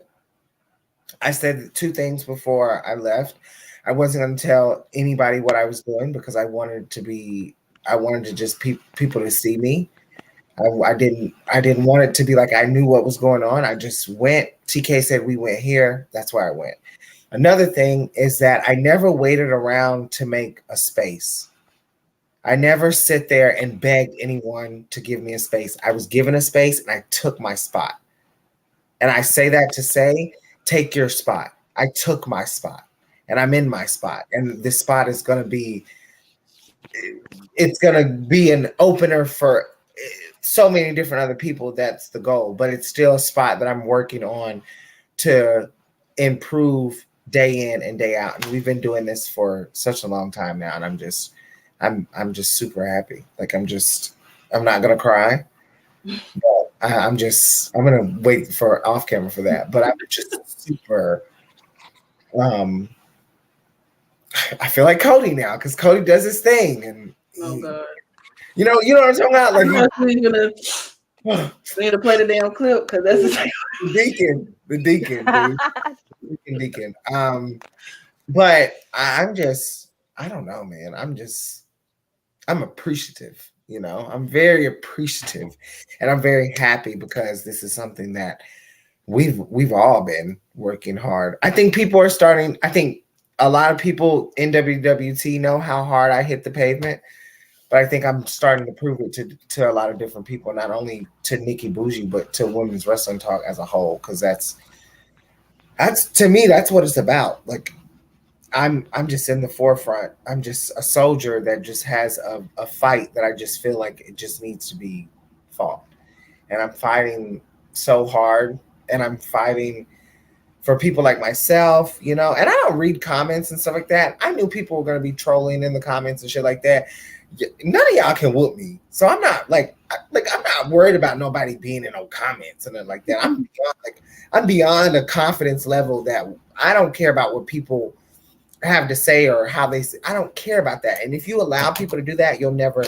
I said 2 things before I left. I wasn't going to tell anybody what I was doing because I wanted to just people to see me. I didn't want it to be like I knew what was going on. I just went. TK said we went here. That's why I went. Another thing is that I never waited around to make a space. I never sit there and begged anyone to give me a space. I was given a space and I took my spot. And I say that to say, take your spot. I took my spot and I'm in my spot. And this spot is going to be, it's going to be an opener for so many different other people. That's the goal, but it's still a spot that I'm working on to improve day in and day out. And we've been doing this for such a long time now. And I'm just super happy. Like I'm not going to cry, but I'm going to wait for off camera for that. But I'm just super, I feel like Cody now because Cody does his thing. And oh God. You know what I'm talking about? Like you're gonna need to play the damn clip because that's the deacon. But I don't know, man. I'm appreciative. You know, I'm very appreciative, and I'm very happy because this is something that we've all been working hard. I think people are starting. I think a lot of people in WWT know how hard I hit the pavement. But I think I'm starting to prove it to a lot of different people, not only to Nikki Bougie, but to Women's Wrestling Talk as a whole. Because that's to me, that's what it's about. Like I'm just in the forefront. I'm just a soldier that just has a fight that I just feel like it just needs to be fought. And I'm fighting so hard, and I'm fighting for people like myself, you know. And I don't read comments and stuff like that. I knew people were going to be trolling in the comments and shit like that. None of y'all can whoop me, so I'm not I'm not worried about nobody being in no comments and nothing like that. I'm beyond a confidence level that I don't care about what people have to say or how they say. I don't care about that. And if you allow people to do that, you'll never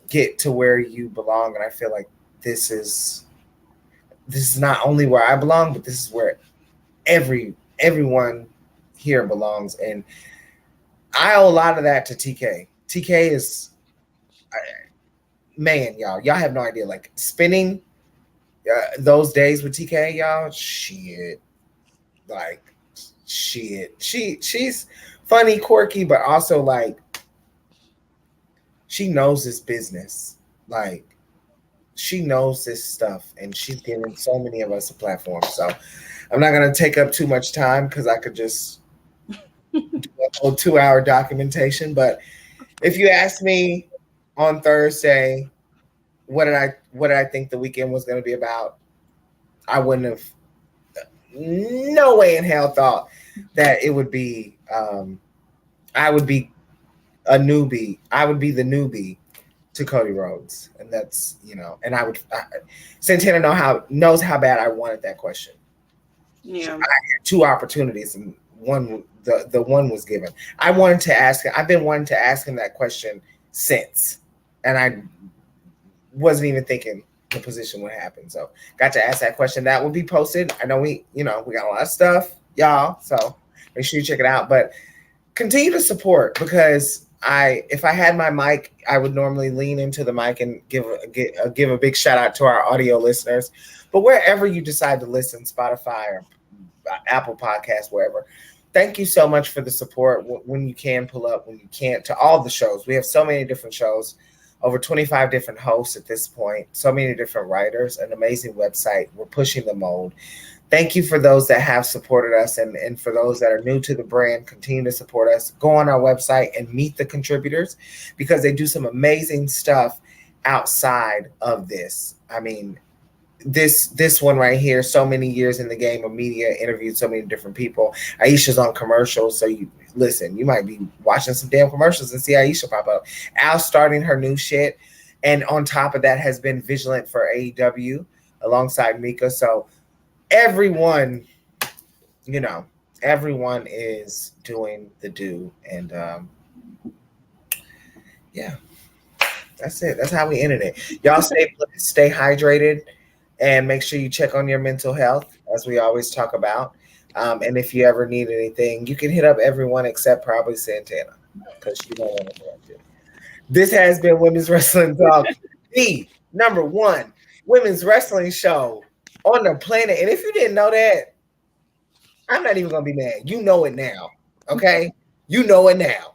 get to where you belong. And I feel like this is not only where I belong, but this is where everyone here belongs. And I owe a lot of that to TK. TK is, man, y'all have no idea. Like spending those days with TK, y'all, shit. She's funny, quirky, but also like she knows this business. Like she knows this stuff, and she's giving so many of us a platform. So I'm not gonna take up too much time because I could just do a whole 2-hour documentation, but if you asked me on Thursday, what did I think the weekend was going to be about, I wouldn't have, no way in hell thought that it would be, I would be a newbie. I would be the newbie to Cody Rhodes, and that's, you know, and Santana knows how bad I wanted that question. Yeah, I had 2 opportunities, and the one was given. I wanted to ask him. I've been wanting to ask him that question since, and I wasn't even thinking the position would happen. So got to ask that question. That will be posted. I know we got a lot of stuff, y'all. So make sure you check it out. But continue to support because if I had my mic, I would normally lean into the mic and give a big shout out to our audio listeners. But wherever you decide to listen, Spotify or Apple Podcasts, wherever, thank you so much for the support. When you can pull up, when you can't, to all the shows. We have so many different shows, over 25 different hosts at this point, so many different writers, an amazing website. We're pushing the mold. Thank you for those that have supported us, and for those that are new to the brand, continue to support us. Go on our website and meet the contributors, because they do some amazing stuff outside of this. I mean, this one right here, so many years in the game of media, interviewed so many different people. Aisha's on commercials, so you listen, you might be watching some damn commercials and see Aisha pop up. Al's starting her new shit, and on top of that has been vigilant for AEW alongside Mika. So everyone is doing the do, and yeah, that's it. That's how we ended it. Y'all stay hydrated, and make sure you check on your mental health, as we always talk about. And if you ever need anything, you can hit up everyone except probably Santana, because you don't want to correct it. This has been Women's Wrestling Talk, the #1 women's wrestling show on the planet. And if you didn't know that, I'm not even going to be mad. You know it now, okay? You know it now.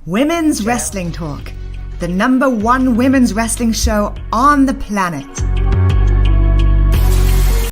Women's Wrestling Talk, the #1 women's wrestling show on the planet.